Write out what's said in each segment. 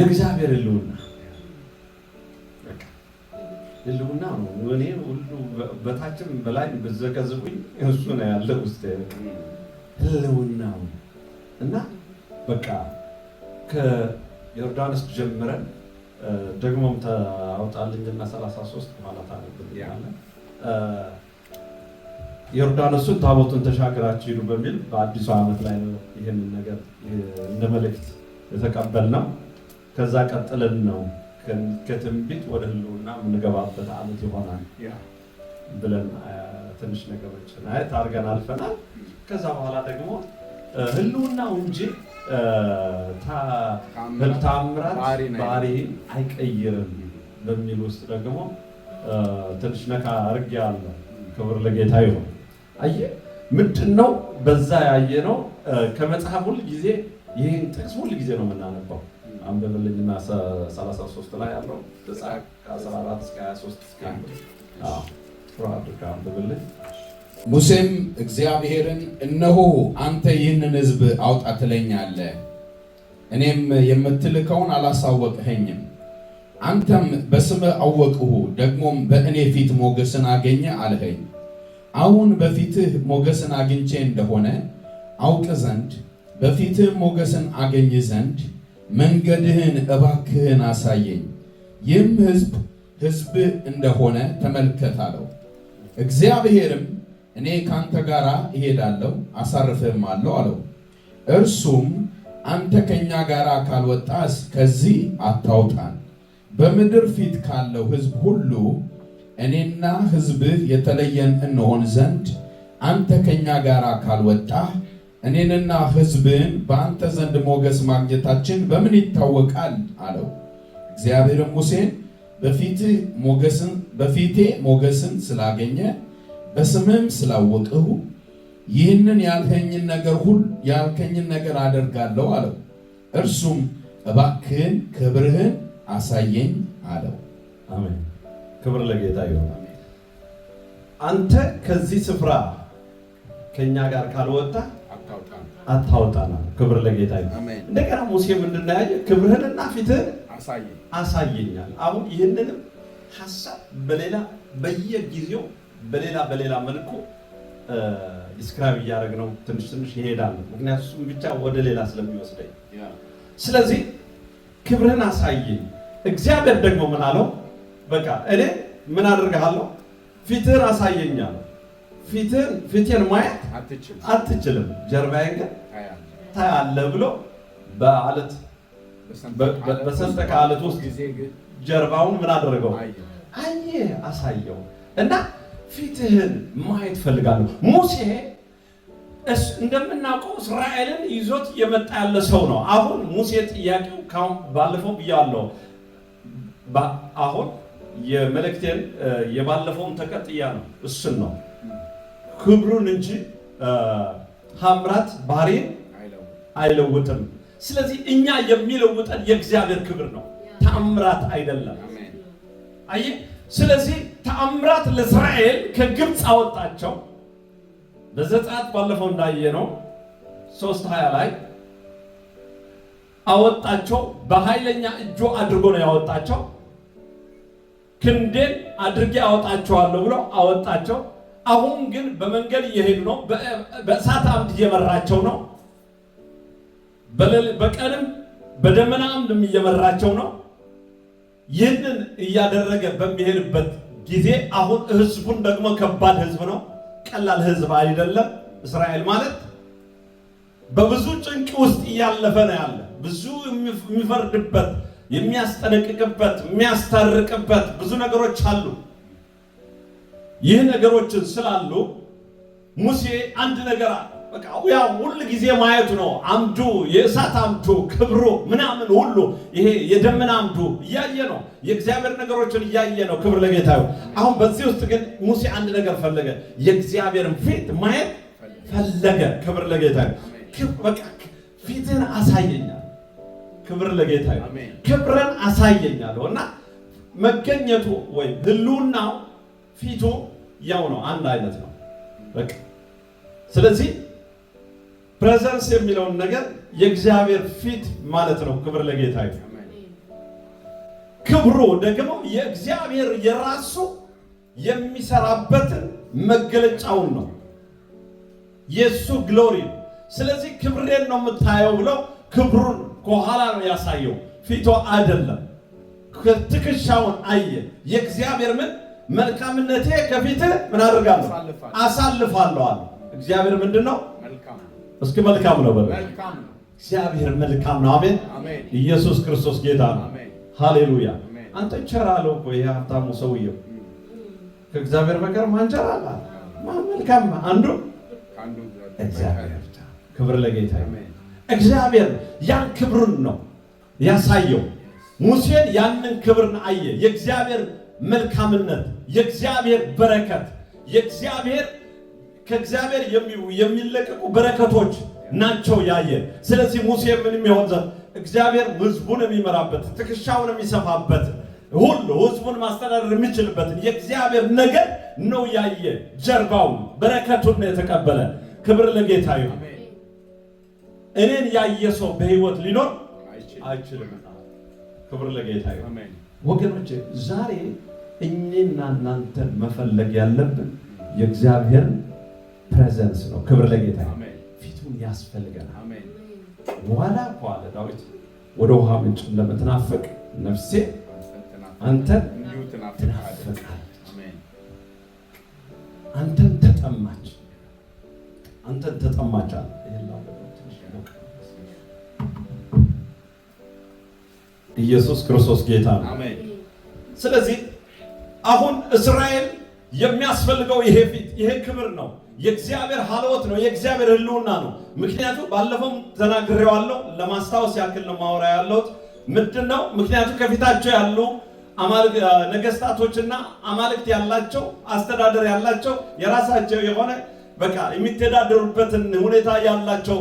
የእግዚአብሔር ህልውና ህልውና ነው። እኔ ሁሉ በታችም በላይ በዘቀዝቁኝ እሱ ነው ያለው ውስጥ ህልውናው እና በቃ ከዮርዳኖስ ጀምረን ደግሞም ታውጣልኝና 33 በኋላ ታነብልኛለህ። ዮርዳኖስን ታቦቱን ተሻግራችሁ ሂዱ በሚል በአዲሱ ዓመት ላይ ነው ይህንን ነገር እንደ መልእክት የተቀበልነው። ከዛ ቀጥለን ነው ከትንቢት ወደ ህልውና የምንገባበት ዓመት ይሆናል ብለን ትንሽ ነገሮችን አድርገን አልፈናል። ከዛ በኋላ ደግሞ ህልውናው እንጂ ታምራት ባህሪን አይቀይርም በሚል ውስጥ ደግሞ ትንሽ ነካ አድርጌያለሁ። ክብር ለጌታ ይሁን። አየህ ምንድነው በዛ ያየነው ከመጽሐፍ ሁሉ ጊዜ ይህን ጥቅስ ሁሉ ጊዜ ነው የምናነባው። አንብብልኝና 33 ላይ ያለው ተጻፈ ከ14 እስከ 23 እስከ አንብብልኝ። ሙሴም እግዚአብሔርን እነሆ አንተ ይህንን ሕዝብ አውጣ ትለኛለህ፣ እኔም የምትልከውን አላሳወቅኸኝም። አንተም በስምህ አወቅሁ፣ ደግሞም በእኔ ፊት ሞገስን አገኘ አልኸኝ። አሁን በፊትህ ሞገስን አግኝቼ እንደሆነ አውቅ ዘንድ በፊትህ ሞገስን አገኝ ዘንድ መንገድህን እባክህን አሳየኝ። ይህም ሕዝብ እንደሆነ ተመልከት አለው። እግዚአብሔርም እኔ ካንተ ጋር እሄዳለሁ አሳርፍህም አለው። እርሱም አንተ ከኛ ጋር ካልወጣስ ከዚህ አታውጣን። በምድር ፊት ካለው ሕዝብ ሁሉ እኔና ሕዝብህ የተለየን እንሆን ዘንድ አንተ ከኛ ጋር ካልወጣህ እኔንና ሕዝብህን በአንተ ዘንድ ሞገስ ማግኘታችን በምን ይታወቃል አለው። እግዚአብሔርም ሙሴን በፊቴ ሞገስን ስላገኘ በስምህም ስላወቅሁ ይህንን ያልከኝን ነገር አደርጋለሁ አለው። እርሱም እባክህን ክብርህን አሳየኝ አለው። አሜን። ክብር ለጌታ ይሁን። አንተ ከዚህ ስፍራ ከኛ ጋር ካልወጣ አታውጣና። ክብር ለጌታ ይሁን። እንደገና ሙሴ ምንድን ነው ያየ? ክብርህንና ፊትህን አሳየኛል። አሁን ይህንንም ሐሳብ በየጊዜው በሌላ መልኩ ዲስክራይብ እያደረግነው ትንሽ ይሄዳል። ምክንያቱም ብቻ ወደ ሌላ ስለሚወስደኝ። ስለዚህ ክብርህን አሳየኝ። እግዚአብሔር ደግሞ ምን አለው? በቃ እኔ ምን አደርግሃለሁ? ፊትህን አሳየኛለሁ። ፊትህን ማየት አትችልም፣ ጀርባዬን ግን ታያለህ ብሎ በሰንጠቀ ዓለት ውስጥ ጀርባውን ምን አደረገው? አሳየው እና ፊትህን ማየት ፈልጋለሁ። ሙሴ እንደምናውቀው እስራኤልን ይዞት የመጣ ያለ ሰው ነው። አሁን ሙሴ ጥያቄው ባለፈው ብያለሁ። አሁን የመልእክቴን የባለፈውን ተቀጥያ ነው። እሱን ነው ክብሩን እንጂ ታምራት ባህሪን አይለውጥም። ስለዚህ እኛ የሚለውጠን የእግዚአብሔር ክብር ነው፣ ታምራት አይደለም። አየህ፣ ስለዚህ ታምራት ለእስራኤል ከግብፅ አወጣቸው። በዘጸአት ባለፈው እንዳየነው 3:20 ላይ አወጣቸው። በኃይለኛ እጁ አድርጎ ነው ያወጣቸው። ክንዴን አድርጌ አወጣቸዋለሁ ብሎ አወጣቸው። አሁን ግን በመንገድ እየሄዱ ነው። በእሳት አምድ እየመራቸው ነው። በቀንም በደመና አምድም እየመራቸው ነው። ይህንን እያደረገ በሚሄድበት ጊዜ አሁን ህዝቡን ደግሞ ከባድ ህዝብ ነው፣ ቀላል ህዝብ አይደለም። እስራኤል ማለት በብዙ ጭንቅ ውስጥ እያለፈ ነው ያለ። ብዙ የሚፈርድበት፣ የሚያስጠነቅቅበት፣ የሚያስታርቅበት ብዙ ነገሮች አሉ። ይህ ነገሮችን ስላሉ ሙሴ አንድ ነገር በቃ ያው ሁሉ ጊዜ ማየቱ ነው። አምዱ፣ የእሳት አምዱ፣ ክብሩ ምናምን ሁሉ ይሄ የደመና አምዱ እያየ ነው። የእግዚአብሔር ነገሮችን እያየ ነው። ክብር ለጌታ ይሁን። አሁን በዚህ ውስጥ ግን ሙሴ አንድ ነገር ፈለገ። የእግዚአብሔርን ፊት ማየት ፈለገ። ክብር ለጌታ ይሁን። በቃ ፊትን አሳየኛል። ክብር ለጌታ ይሁን። ክብርን አሳየኛለሁ እና መገኘቱ ወይ ህልውናው ፊቱ ያው ነው፣ አንድ አይነት ነው። በቃ ስለዚህ ፕሬዘንስ የሚለውን ነገር የእግዚአብሔር ፊት ማለት ነው። ክብር ለጌታ ይሁን። ክብሩ ደግሞ የእግዚአብሔር የራሱ የሚሰራበትን መገለጫውን ነው የሱ ግሎሪ። ስለዚህ ክብሬን ነው የምታየው ብለው ክብሩን ከኋላ ነው ያሳየው፣ ፊቱ አይደለም። ትከሻውን አየ። የእግዚአብሔር ምን መልካምነቴ ከፊት ምን አድርጋለሁ አሳልፋለሁ አለ። እግዚአብሔር ምንድነው? እስኪ መልካም ነው በሉ። እግዚአብሔር መልካም ነው። አሜን። ኢየሱስ ክርስቶስ ጌታ ነው። ሃሌሉያ። አንተ ቸር አለው እኮ ይሄ ሀብታሙ ሰውየው ከእግዚአብሔር በቀር ማን ቸር አለ? ማን መልካም? አንዱ እግዚአብሔር። ክብር ለጌታ። እግዚአብሔር ያን ክብሩን ነው ያሳየው። ሙሴን ያንን ክብርን አየ። የእግዚአብሔር መልካምነት፣ የእግዚአብሔር በረከት፣ የእግዚአብሔር ከእግዚአብሔር የሚለቀቁ በረከቶች ናቸው ያየ። ስለዚህ ሙሴ ምንም ይሆን ዘንድ እግዚአብሔር ሕዝቡን የሚመራበት ትከሻውን የሚሰፋበት ሁሉ ሕዝቡን ማስተዳደር የሚችልበትን የእግዚአብሔር ነገር ነው ያየ። ጀርባውን በረከቱን ነው የተቀበለ። ክብር ለጌታ ይሁን። እኔን ያየ ሰው በሕይወት ሊኖር አይችልም። ክብር ለጌታ ይሁን። ወገኖች ዛሬ እኔና እናንተን መፈለግ ያለብን የእግዚአብሔር ፕሬዘንስ ነው። ክብር ለጌታ ይሁን። ፊቱን ያስፈልገናል። ዋላ ቋለ ዳዊት ወደ ውሃ ምንጭ እንደምትናፍቅ ነፍሴ አንተን ትናፍቃለች። አንተን ተጠማች፣ አንተን ተጠማች አለ። ኢየሱስ ክርስቶስ ጌታ ነው። ስለዚህ አሁን እስራኤል የሚያስፈልገው ይሄ ፊት፣ ይሄ ክብር ነው። የእግዚአብሔር ሀልወት ነው። የእግዚአብሔር ህልውና ነው። ምክንያቱም ባለፈው ተናግሬዋለሁ፣ ለማስታወስ ያክል ነው ማወራ ያለሁት። ምንድነው? ምክንያቱም ከፊታቸው ያሉ ነገስታቶችና አማልክት ያላቸው አስተዳደር ያላቸው የራሳቸው የሆነ በቃ የሚተዳደሩበትን ሁኔታ ያላቸው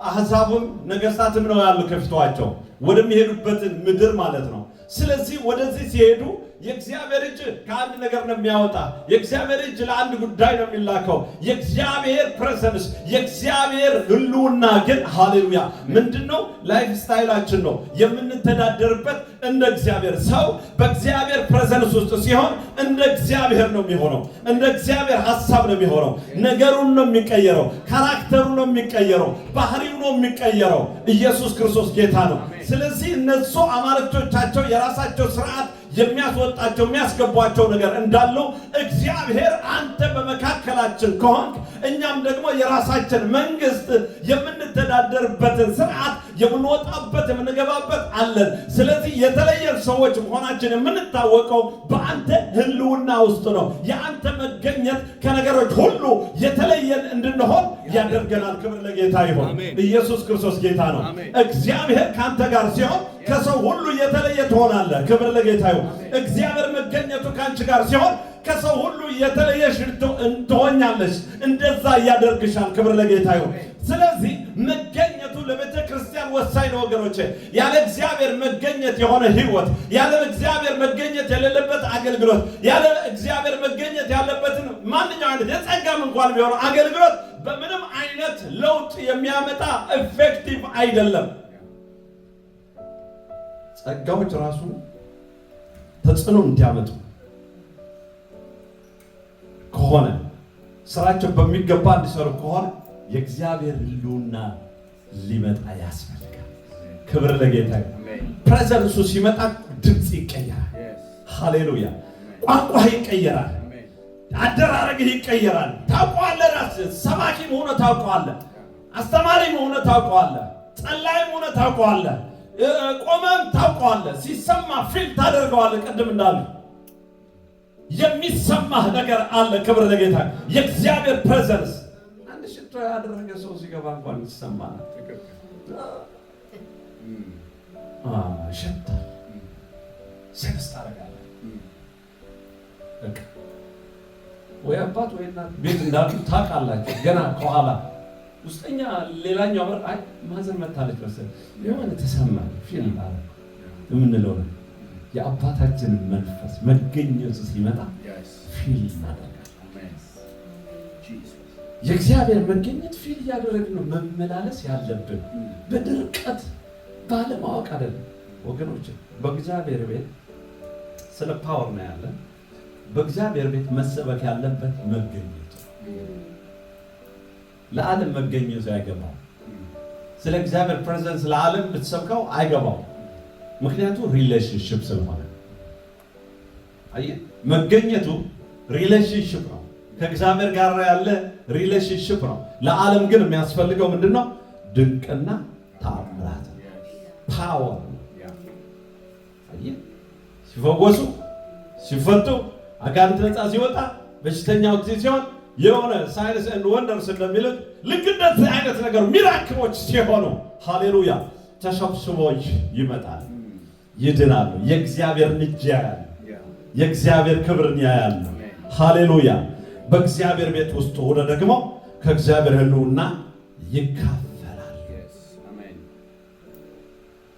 አህዛብም ነገስታትም ነው ያሉ ከፊቷቸው ወደሚሄዱበትን ምድር ማለት ነው። ስለዚህ ወደዚህ ሲሄዱ የእግዚአብሔር እጅ ከአንድ ነገር ነው የሚያወጣ። የእግዚአብሔር እጅ ለአንድ ጉዳይ ነው የሚላከው። የእግዚአብሔር ፕሬዘንስ፣ የእግዚአብሔር ህልውና ግን ሃሌሉያ ምንድነው? ላይፍ ስታይላችን ነው የምንተዳደርበት። እንደ እግዚአብሔር ሰው በእግዚአብሔር ፕሬዘንስ ውስጥ ሲሆን እንደ እግዚአብሔር ነው የሚሆነው። እንደ እግዚአብሔር ሐሳብ ነው የሚሆነው። ነገሩን ነው የሚቀየረው። ካራክተሩ ነው የሚቀየረው። ባህሪው ነው የሚቀየረው። ኢየሱስ ክርስቶስ ጌታ ነው። ስለዚህ እነሱ አማልክቶቻቸው የራሳቸው ስርዓት የሚያስወጣቸው የሚያስገቧቸው ነገር እንዳለው እግዚአብሔር አንተ በመካከላችን ከሆንክ እኛም ደግሞ የራሳችን መንግስት የምንተዳደርበትን ስርዓት የምንወጣበት የምንገባበት አለን። ስለዚህ የተለየን ሰዎች መሆናችን የምንታወቀው በአንተ ህልውና ውስጥ ነው። የአንተ መገኘት ከነገሮች ሁሉ የተለየን እንድንሆን ያደርገናል። ክብር ለጌታ ይሁን። ኢየሱስ ክርስቶስ ጌታ ነው። እግዚአብሔር ከአንተ ጋር ሲሆን ከሰው ሁሉ የተለየ ትሆናለህ። ክብር ለጌታ ይሁን። እግዚአብሔር መገኘቱ ከአንቺ ጋር ሲሆን ከሰው ሁሉ የተለየሽ ትሆኛለሽ። እንደዛ ያደርግሻል። ክብር ለጌታ ይሁን። ስለዚህ መገኘቱ ለቤተ ክርስቲያን ወሳኝ ነው ወገኖቼ። ያለ እግዚአብሔር መገኘት የሆነ ህይወት፣ ያለ እግዚአብሔር መገኘት የሌለበት አገልግሎት፣ ያለ እግዚአብሔር መገኘት ያለበትን ማንኛውም አይነት የጸጋም እንኳን ቢሆን አገልግሎት በምንም አይነት ለውጥ የሚያመጣ ኤፌክቲቭ አይደለም። ጸጋዎች ራሱ ተጽዕኖ እንዲያመጡ ከሆነ ስራቸው በሚገባ እንዲሰሩ ከሆነ የእግዚአብሔር ህልውና ሊመጣ ያስፈልጋል። ክብር ለጌታ። ፕሬዘንሱ ሲመጣ ድምፅ ይቀየራል። ሃሌሉያ። ቋንቋ ይቀየራል። አደራረግህ ይቀየራል። ታውቀዋለህ። ራስህ ሰባኪ መሆነ ታውቀዋለህ። አስተማሪ መሆነ ታውቀዋለህ። ጸላይ መሆነ ታውቀዋለህ። ቆመም ታውቀዋለህ። ሲሰማ ፊል ታደርገዋለህ። ቅድም እንዳሉ የሚሰማህ ነገር አለ። ክብር ለጌታ። የእግዚአብሔር ፕሬዘንስ አንድ ሽቶ ያደረገ ሰው ሲገባ እንኳን ይሰማል። ሸታ ሴንስ ታደርጋለህ። ወይ አባት ወይ እናት ቤት እንዳሉ ታውቃላችሁ። ገና ከኋላ ውስጠኛ ሌላኛው በር አይ ማዘር መታለች መሰለኝ የሆነ ተሰማኝ ፊልም አለ የምንለው ነው። የአባታችን መንፈስ መገኘት ሲመጣ ፊል እናደርጋለን። የእግዚአብሔር መገኘት ፊል እያደረግን ነው መመላለስ ያለብን። በድርቀት ባለማወቅ አይደለም ወገኖች። በእግዚአብሔር ቤት ስለ ፓወር ነው ያለ። በእግዚአብሔር ቤት መሰበክ ያለበት መገኘት፣ ለዓለም መገኘቱ አይገባው። ስለ እግዚአብሔር ፕሬዘንስ ለዓለም ብትሰብከው አይገባው። ምክንያቱም ሪሌሽንሺፕ ስለሆነ አየህ፣ መገኘቱ ሪሌሽንሺፕ ነው፣ ከእግዚአብሔር ጋር ያለ ሪሌሽንሺፕ ነው። ለዓለም ግን የሚያስፈልገው ምንድነው? ድንቅና ተአምራት፣ ፓወር። አየህ፣ ሲፈወሱ፣ ሲፈቱ፣ አጋንንት ነፃ ሲወጣ፣ በሽተኛው ሲሆን የሆነ ሳይንስ ኤንድ ወንደርስ እንደሚሉት ልክ እንደዚህ አይነት ነገር ሚራክሎች ሲሆኑ ሃሌሉያ ተሰብስቦች ይመጣል፣ ይድናሉ። የእግዚአብሔር እጅ ያያል፣ የእግዚአብሔር ክብርን ያያል። ሃሌሉያ። በእግዚአብሔር ቤት ውስጥ ሆነ ደግሞ ከእግዚአብሔር ሕልውና ይካፈላል።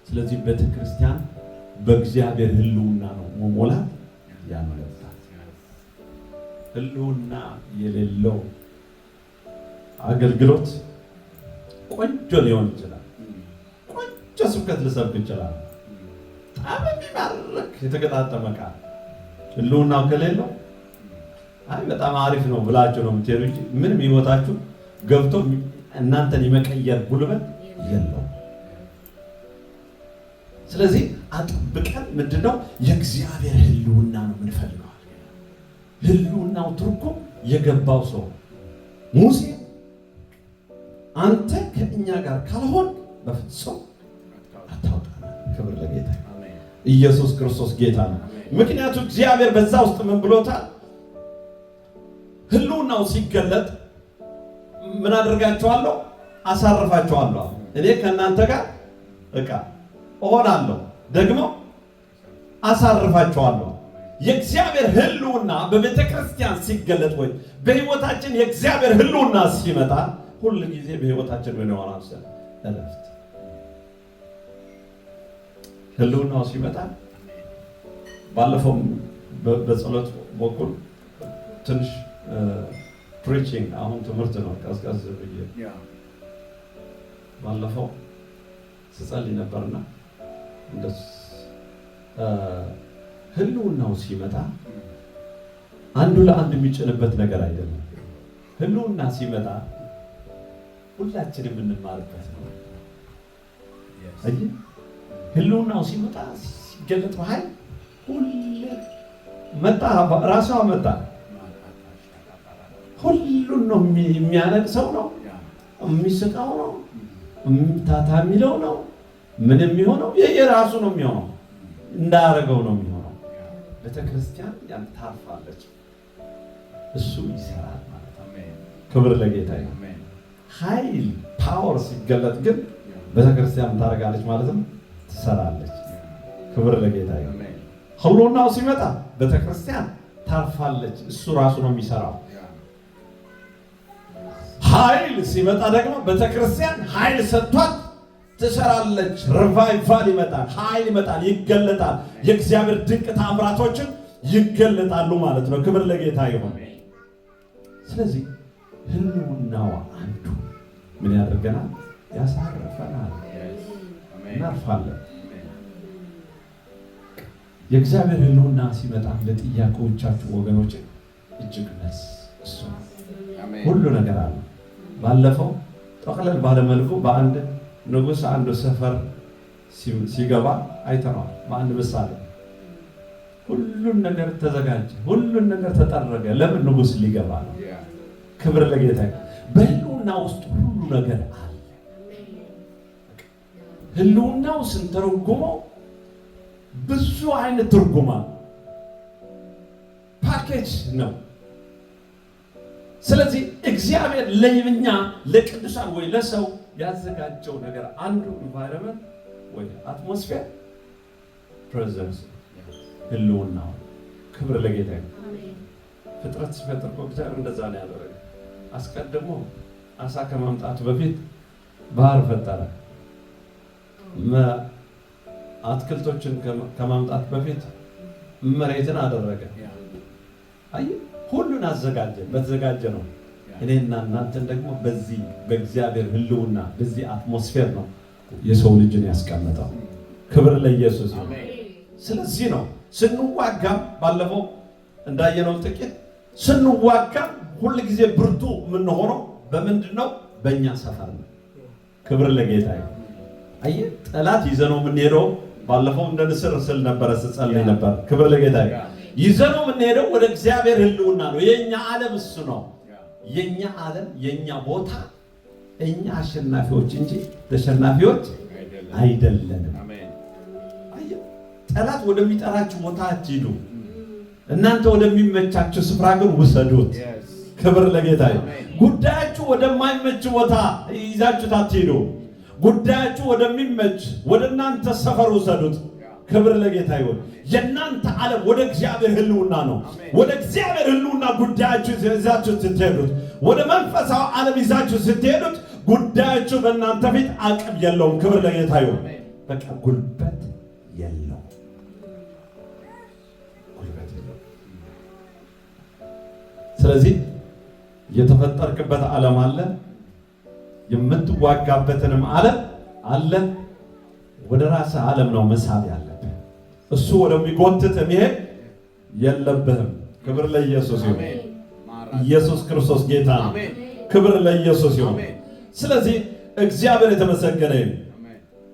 ስለዚህ ቤተክርስቲያን በእግዚአብሔር ሕልውና ነው መሞላት ያመለክታል። ሕልውና የሌለው አገልግሎት ቆንጆ ሊሆን ይችላል፣ ቆንጆ ስብከት ልሰብክ ይችላል፣ በጣም የሚማርክ የተገጣጠመ ቃል፣ ሕልውናው ከሌለው አይ በጣም አሪፍ ነው ብላችሁ ነው የምትሄዱ እንጂ ምንም ህይወታችሁ ገብቶ እናንተን የመቀየር ጉልበት የለውም። ስለዚህ አጥብቀን ምንድነው የእግዚአብሔር ሕልውና ነው የምንፈልገው። ሕልውናው ትርጉም የገባው ሰው ሙሴ አንተ ከእኛ ጋር ካልሆን በፍጹም አታውጣም። ክብር ለጌታ። ኢየሱስ ክርስቶስ ጌታ ነው። ምክንያቱም እግዚአብሔር በዛ ውስጥ ምን ብሎታል? ሕልውናው ሲገለጥ ምን አደርጋቸዋለሁ? አሳርፋቸዋለሁ። እኔ ከእናንተ ጋር እሆናለሁ፣ ደግሞ አሳርፋቸዋለሁ። የእግዚአብሔር ሕልውና በቤተ ክርስቲያን ሲገለጥ ወይ በህይወታችን የእግዚአብሔር ሕልውና ሲመጣ ሁሉ ጊዜ በህይወታችን ምን ይሆናል? እረፍት። ሕልውናው ሲመጣ ባለፈው በጸሎት በኩል ትንሽ ፕሪቺንግ አሁን ትምህርት ነው ቀዝቀዝ ብዬ ባለፈው ስጸልይ ነበርና እንደስ ሕልውናው ሲመጣ አንዱ ለአንድ የሚጭንበት ነገር አይደለም። ሕልውና ሲመጣ ሁላችንም የምንማርበት ነው። አይ ሕልውናው ሲመጣ ሲገለጥ በኃይል ሁሉ መጣ፣ ራሷ መጣ። ሁሉን ነው የሚያነቅሰው ነው፣ የሚስቀው ነው፣ ታታ የሚለው ነው፣ ምን የሚሆነው የራሱ ነው የሚሆነው፣ እንዳያረገው ነው የሚሆነው። ቤተክርስቲያን ያን ታርፋለች፣ እሱ ይሰራል ማለት ነው። ክብር ለጌታ ይሁን። ኃይል ፓወር ሲገለጥ ግን ቤተክርስቲያን ታረጋለች ማለት ነው፣ ትሰራለች። ክብር ለጌታ ይሁን። ሕልውናው ሲመጣ ቤተክርስቲያን ታርፋለች፣ እሱ ራሱ ነው የሚሰራው። ኃይል ሲመጣ ደግሞ ቤተክርስቲያን ኃይል ሰጥቷት ትሰራለች። ሪቫይቫል ይመጣል፣ ኃይል ይመጣል፣ ይገለጣል። የእግዚአብሔር ድንቅ ተአምራቶችን ይገለጣሉ ማለት ነው። ክብር ለጌታ ይሁን። ስለዚህ ሕልውናው አንዱ ምን ያደርገናል? ያሳርፈናል፣ እናርፋለን። የእግዚአብሔር ሕልውና ሲመጣ ለጥያቄዎቻችሁ ወገኖች እጅግ መልስ እሱ ሁሉ ነገር አለ። ባለፈው ጠቅለል ባለመልኩ በአንድ ንጉሥ አንዱ ሰፈር ሲገባ አይተነዋል። በአንድ ምሳሌ ሁሉን ነገር ተዘጋጀ፣ ሁሉን ነገር ተጠረገ። ለምን? ንጉሥ ሊገባ ነው። ክብር ለጌታ። በሕልውና ውስጥ ሁሉ ነገር አለ። ሕልውናው ስንተረጉመው ብዙ አይነት ትርጉማ ፓኬጅ ነው። ስለዚህ እግዚአብሔር ለኛ ለቅዱሳን ወይ ለሰው ያዘጋጀው ነገር አንዱ ኢንቫይሮንመንት ወይ አትሞስፌር ፕሬዘንስ ሕልውናው። ክብር ለጌታ ይሁን። ፍጥረት ሲፈጥር እግዚአብሔር እንደዛ ነው ያደረገው። አስቀድሞ አሳ ከማምጣቱ በፊት ባህር ፈጠረ። አትክልቶችን ከማምጣት በፊት መሬትን አደረገ። አይ ሁሉን አዘጋጀ። በተዘጋጀ ነው። እኔና እናንተን ደግሞ በዚህ በእግዚአብሔር ሕልውና በዚህ አትሞስፌር ነው የሰው ልጅን ያስቀመጠው። ክብር ለኢየሱስ ይሁን። ስለዚህ ነው ስንዋጋም ባለፈው እንዳየነው ጥቂት ስንዋጋም ሁሉ ጊዜ ብርቱ የምንሆነው በምንድነው? በእኛ ሰፈር ነው። ክብር ለጌታ ይሁን። አየህ ጠላት ይዘነው የምንሄደው ባለፈው እንደ ንስር ስል ነበረ ስጸልይ ነበር። ክብር ለጌታ ይሁን። ይዘነው የምንሄደው ወደ እግዚአብሔር ህልውና ነው። የኛ ዓለም እሱ ነው። የኛ ዓለም የኛ ቦታ እኛ አሸናፊዎች እንጂ ተሸናፊዎች አይደለንም። አየህ ጠላት ወደሚጠራችሁ ቦታ አትሂዱ። እናንተ ወደሚመቻችሁ ስፍራ ግን ውሰዱት። ክብር ለጌታ ይሁን። ጉዳያችሁ ወደማይመች ቦታ ይዛችሁት አትሂዱ። ጉዳያችሁ ወደሚመች ወደ እናንተ ሰፈር ውሰዱት። ክብር ለጌታ ይሁን። የእናንተ ዓለም ወደ እግዚአብሔር ህልውና ነው። ወደ እግዚአብሔር ህልውና ጉዳያችሁ ይዛችሁ ስትሄዱት፣ ወደ መንፈሳዊ ዓለም ይዛችሁ ስትሄዱት ጉዳያችሁ በእናንተ ፊት አቅም የለውም። ክብር ለጌታ ይሁን። በቃ ጉልበት የለውም። ስለዚህ የተፈጠርክበት ዓለም አለ፣ የምትዋጋበትንም ዓለም አለ። ወደ ራስህ ዓለም ነው መሳብ ያለብህ። እሱ ወደሚጎትት መሄድ የለብህም። ክብር ለኢየሱስ ይሁን። ኢየሱስ ክርስቶስ ጌታ ነው። ክብር ለኢየሱስ ይሁን። ስለዚህ እግዚአብሔር የተመሰገነ ይሁን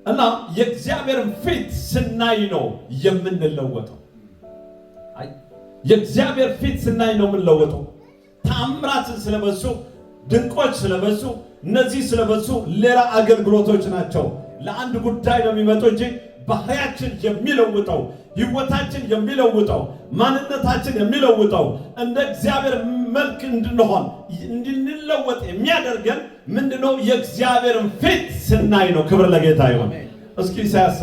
እና የእግዚአብሔርን ፊት ስናይ ነው የምንለወጠው። የእግዚአብሔር ፊት ስናይ ነው የምንለወጠው። ተአምራትን ስለበዙ፣ ድንቆች ስለበዙ፣ እነዚህ ስለበዙ ሌላ አገልግሎቶች ናቸው። ለአንድ ጉዳይ ነው የሚመጡ እንጂ ባህሪያችን የሚለውጠው፣ ህይወታችን የሚለውጠው፣ ማንነታችን የሚለውጠው እንደ እግዚአብሔር መልክ እንድንሆን እንድንለወጥ የሚያደርገን ምንድነው? የእግዚአብሔርን ፊት ስናይ ነው። ክብር ለጌታ ይሁን። እስኪ ኢሳይያስ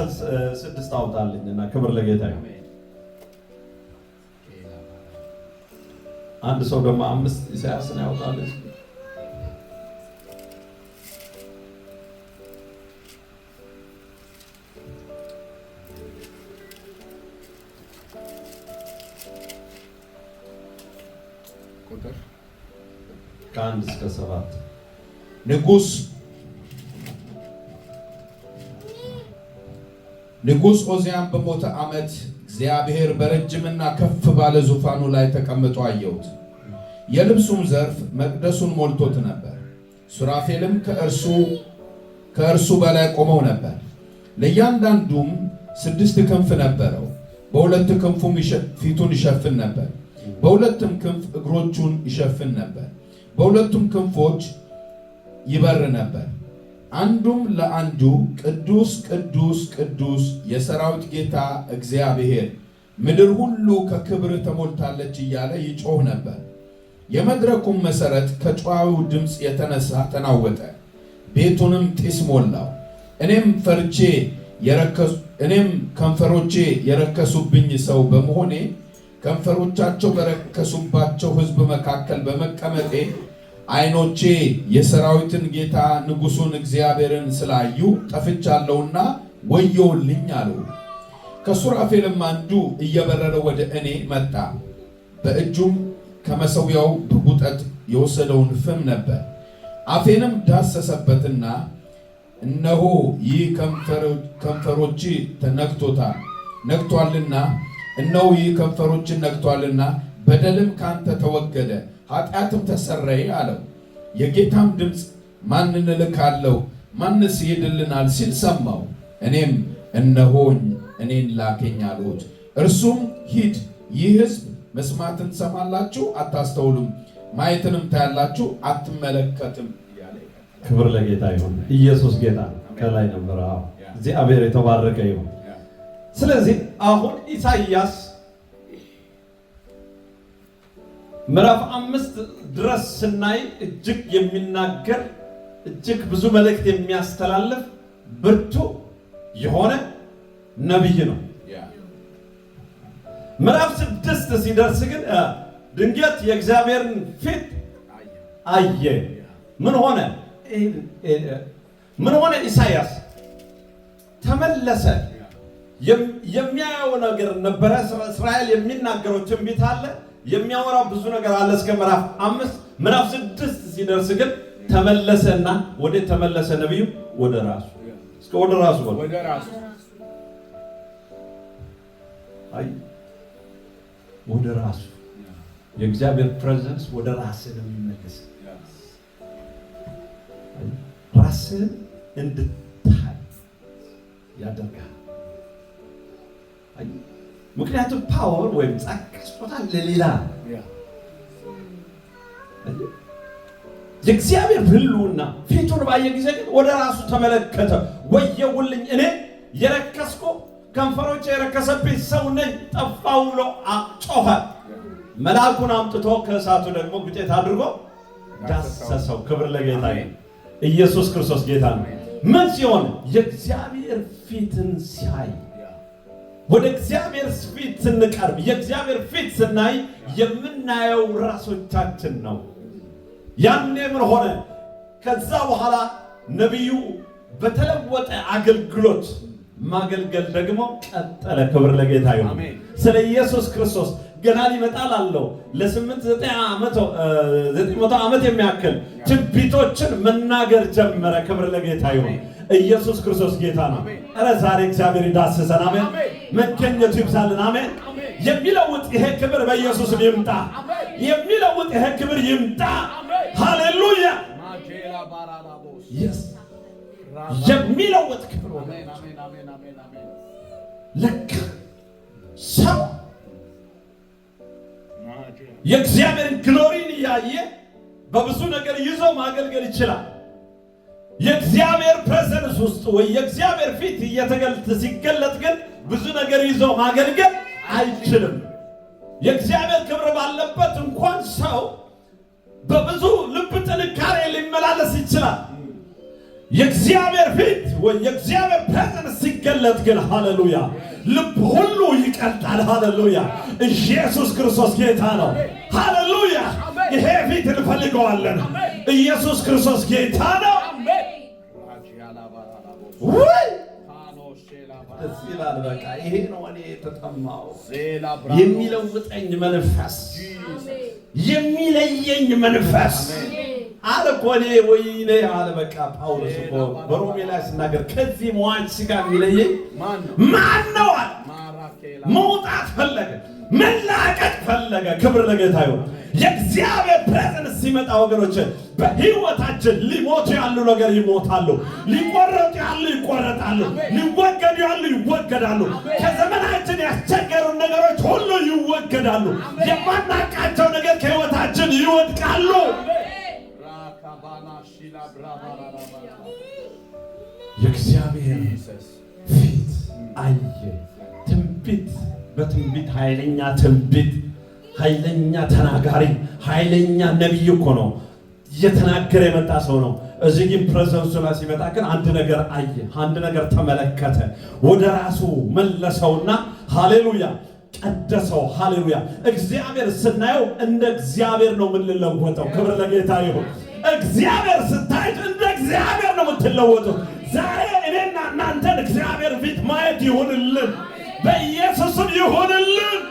6 አውጣልኝና ክብር ለጌታ ይሁን። አንድ ሰው ደግሞ 5 ኢሳይያስን ያውጣልኝ። ከ1 እስከ 7 ንጉሥ ዖዝያን በሞተ ዓመት እግዚአብሔር በረጅምና ከፍ ባለ ዙፋኑ ላይ ተቀምጦ አየሁት። የልብሱም ዘርፍ መቅደሱን ሞልቶት ነበር። ሱራፌልም ከእርሱ በላይ ቆመው ነበር። ለእያንዳንዱም 6 ክንፍ ነበረው። በሁለት ክንፉም ፊቱን ይሸፍን ነበር፣ በሁለትም ክንፍ እግሮቹን ይሸፍን ነበር። በሁለቱም ክንፎች ይበር ነበር። አንዱም ለአንዱ ቅዱስ ቅዱስ ቅዱስ የሰራዊት ጌታ እግዚአብሔር፣ ምድር ሁሉ ከክብር ተሞልታለች እያለ ይጮህ ነበር። የመድረኩም መሠረት ከጩኸቱ ድምፅ የተነሳ ተናወጠ፣ ቤቱንም ጢስ ሞላው። እኔም ከንፈሮቼ የረከሱብኝ ሰው በመሆኔ ከንፈሮቻቸው በረከሱባቸው ሕዝብ መካከል በመቀመጤ ዓይኖቼ የሰራዊትን ጌታ ንጉሡን እግዚአብሔርን ስላዩ ጠፍቻለሁና ወዮልኝ አሉ። ከሱራፌልም አንዱ እየበረረ ወደ እኔ መጣ። በእጁም ከመሠዊያው በጉጠት የወሰደውን ፍም ነበር። አፌንም ዳሰሰበትና እነሆ ይህ ከንፈሮች ነክቶአልና በደልም ካንተ ተወገደ፣ ኃጢአትም ተሰረየ አለው። የጌታም ድምፅ ማንን እልካለሁ? ማንስ ይሄድልናል? ሲል ሰማሁ። እኔም እነሆኝ እኔን ላከኝ አልሁት። እርሱም ሂድ፣ ይህ ሕዝብ መስማትን ትሰማላችሁ አታስተውሉም፣ ማየትንም ታያላችሁ አትመለከትም። ክብር ለጌታ ይሁን። ኢየሱስ ጌታ ከላይ ነበር። እግዚአብሔር የተባረከ ይሁን። ስለዚህ አሁን ኢሳይያስ ምዕራፍ 5 ድረስ ስናይ እጅግ የሚናገር እጅግ ብዙ መልእክት የሚያስተላልፍ ብርቱ የሆነ ነቢይ ነው። ምዕራፍ 6 ሲደርስ ግን ድንገት የእግዚአብሔርን ፊት አየ። ምን ሆነ? ኢሳይያስ ተመለሰ። የሚያየው ነገር ነበረ። እስራኤል የሚናገረው ትንቢት አለ፣ የሚያወራው ብዙ ነገር አለ እስከ ምዕራፍ 5። ምዕራፍ 6 ሲደርስ ግን ተመለሰና ወደ ተመለሰ ነቢዩ ወደ ራሱ አይ ወደ ራሱ የእግዚአብሔር ፕሬዘንስ ወደ ራስህ ነው የሚመለስ። ራስህን እንድታይ ያደርጋል። ምክንያቱም ፓወር ወይም ጸጋ ስጦታ ለሌላ የእግዚአብሔር ህልውና ፊቱን ባየ ጊዜ ግን ወደ ራሱ ተመለከተ። ወየውልኝ እኔ የረከስኩ ከንፈሮቼ የረከሰብኝ ሰው ነኝ ጠፋሁ ብሎ ጮኸ። መልአኩን አምጥቶ ከእሳቱ ደግሞ ዱቄት አድርጎ ዳሰሰው። ክብር ለጌታ ይሁን። ኢየሱስ ክርስቶስ ጌታ ነው። ምን ሲሆን የእግዚአብሔር ፊትን ሲያይ፣ ወደ እግዚአብሔር ፊት ስንቀርብ፣ የእግዚአብሔር ፊት ስናይ የምናየው ራሶቻችን ነው። ያኔ ምን ሆነ? ከዛ በኋላ ነቢዩ በተለወጠ አገልግሎት ማገልገል ደግሞ ቀጠለ። ክብር ለጌታ ይሁን። ስለ ኢየሱስ ክርስቶስ ገና ሊመጣል አለው ለ900 ዓመት የሚያክል ትንቢቶችን መናገር ጀመረ። ክብር ለጌታ ይሁን። ኢየሱስ ክርስቶስ ጌታ ነው። ኧረ ዛሬ እግዚአብሔር ይዳስሰን። አሜን። መገኘቱ ይብዛልን። አሜን። የሚለውጥ ይሄ ክብር በኢየሱስ ይምጣ። የሚለውጥ ይሄ ክብር ይምጣ። ሃሌሉያ። የሚለውጥ ክብር ለካ ሰው የእግዚአብሔርን ግሎሪን እያየ በብዙ ነገር ይዞ ማገልገል ይችላል። የእግዚአብሔር ፕሬዘንስ ውስጥ ወይ የእግዚአብሔር ፊት ሲገለጥ ግን ብዙ ነገር ይዞ ማገልገል አይችልም። የእግዚአብሔር ክብር ባለበት እንኳን ሰው በብዙ ልብ ጥንካሬ ሊመላለስ ይችላል። የእግዚአብሔር ፊት ወይ የእግዚአብሔር ፕሬዘንስ ሲገለጥ ግን ሃሌሉያ ልብ ሁሉ ይቀልጣል። ሃሌሉያ ኢየሱስ ክርስቶስ ጌታ ነው። ሃሌሉያ ይሄ ፊት እንፈልገዋለን። ኢየሱስ ክርስቶስ ጌታ ነው። ወይ ደስ ይላል። በቃ ይሄ ነው እኔ የተጠማው። የሚለውጠኝ መንፈስ፣ የሚለየኝ መንፈስ አለ እኮ እኔ ወይኔ አለ። በቃ ጳውሎስ እኮ በሮሜ ላይ ሲናገር ከዚህ ሟች ሥጋ የሚለየኝ ማን ነው አለ። መውጣት ፈለገ፣ መላቀቅ ፈለገ። ክብር ለጌታ ይሁን። የእግዚአብሔር ፕሬዘንስ ሲመጣ ወገኖች በሕይወታችን ሊሞቱ ያሉ ነገር ይሞታሉ፣ ሊቆረጡ ያሉ ይቆረጣሉ፣ ሊወገዱ ያሉ ይወገዳሉ። ከዘመናችን ያስቸገሩን ነገሮች ሁሉ ይወገዳሉ። የማናቃቸው ነገር ከሕይወታችን ይወድቃሉ። የእግዚአብሔር ፊት አየ። ትንቢት በትንቢት ኃይለኛ ትንቢት፣ ኃይለኛ ተናጋሪ፣ ኃይለኛ ነቢይ እኮ ነው። እየተናገረ የመጣ ሰው ነው። እዚህ ግን ፕሬዘንሱ ላይ ሲመጣ ግን አንድ ነገር አየ፣ አንድ ነገር ተመለከተ። ወደ ራሱ መለሰውና ሃሌሉያ ቀደሰው። ሃሌሉያ እግዚአብሔር ስናየው እንደ እግዚአብሔር ነው የምንለወጠው። ክብር ለጌታ ይሁን። እግዚአብሔር ስታዩት እንደ እግዚአብሔር ነው የምትለወጡት። ዛሬ እኔና እናንተን እግዚአብሔር ፊት ማየት ይሁንልን፣ በኢየሱስም ይሁንልን።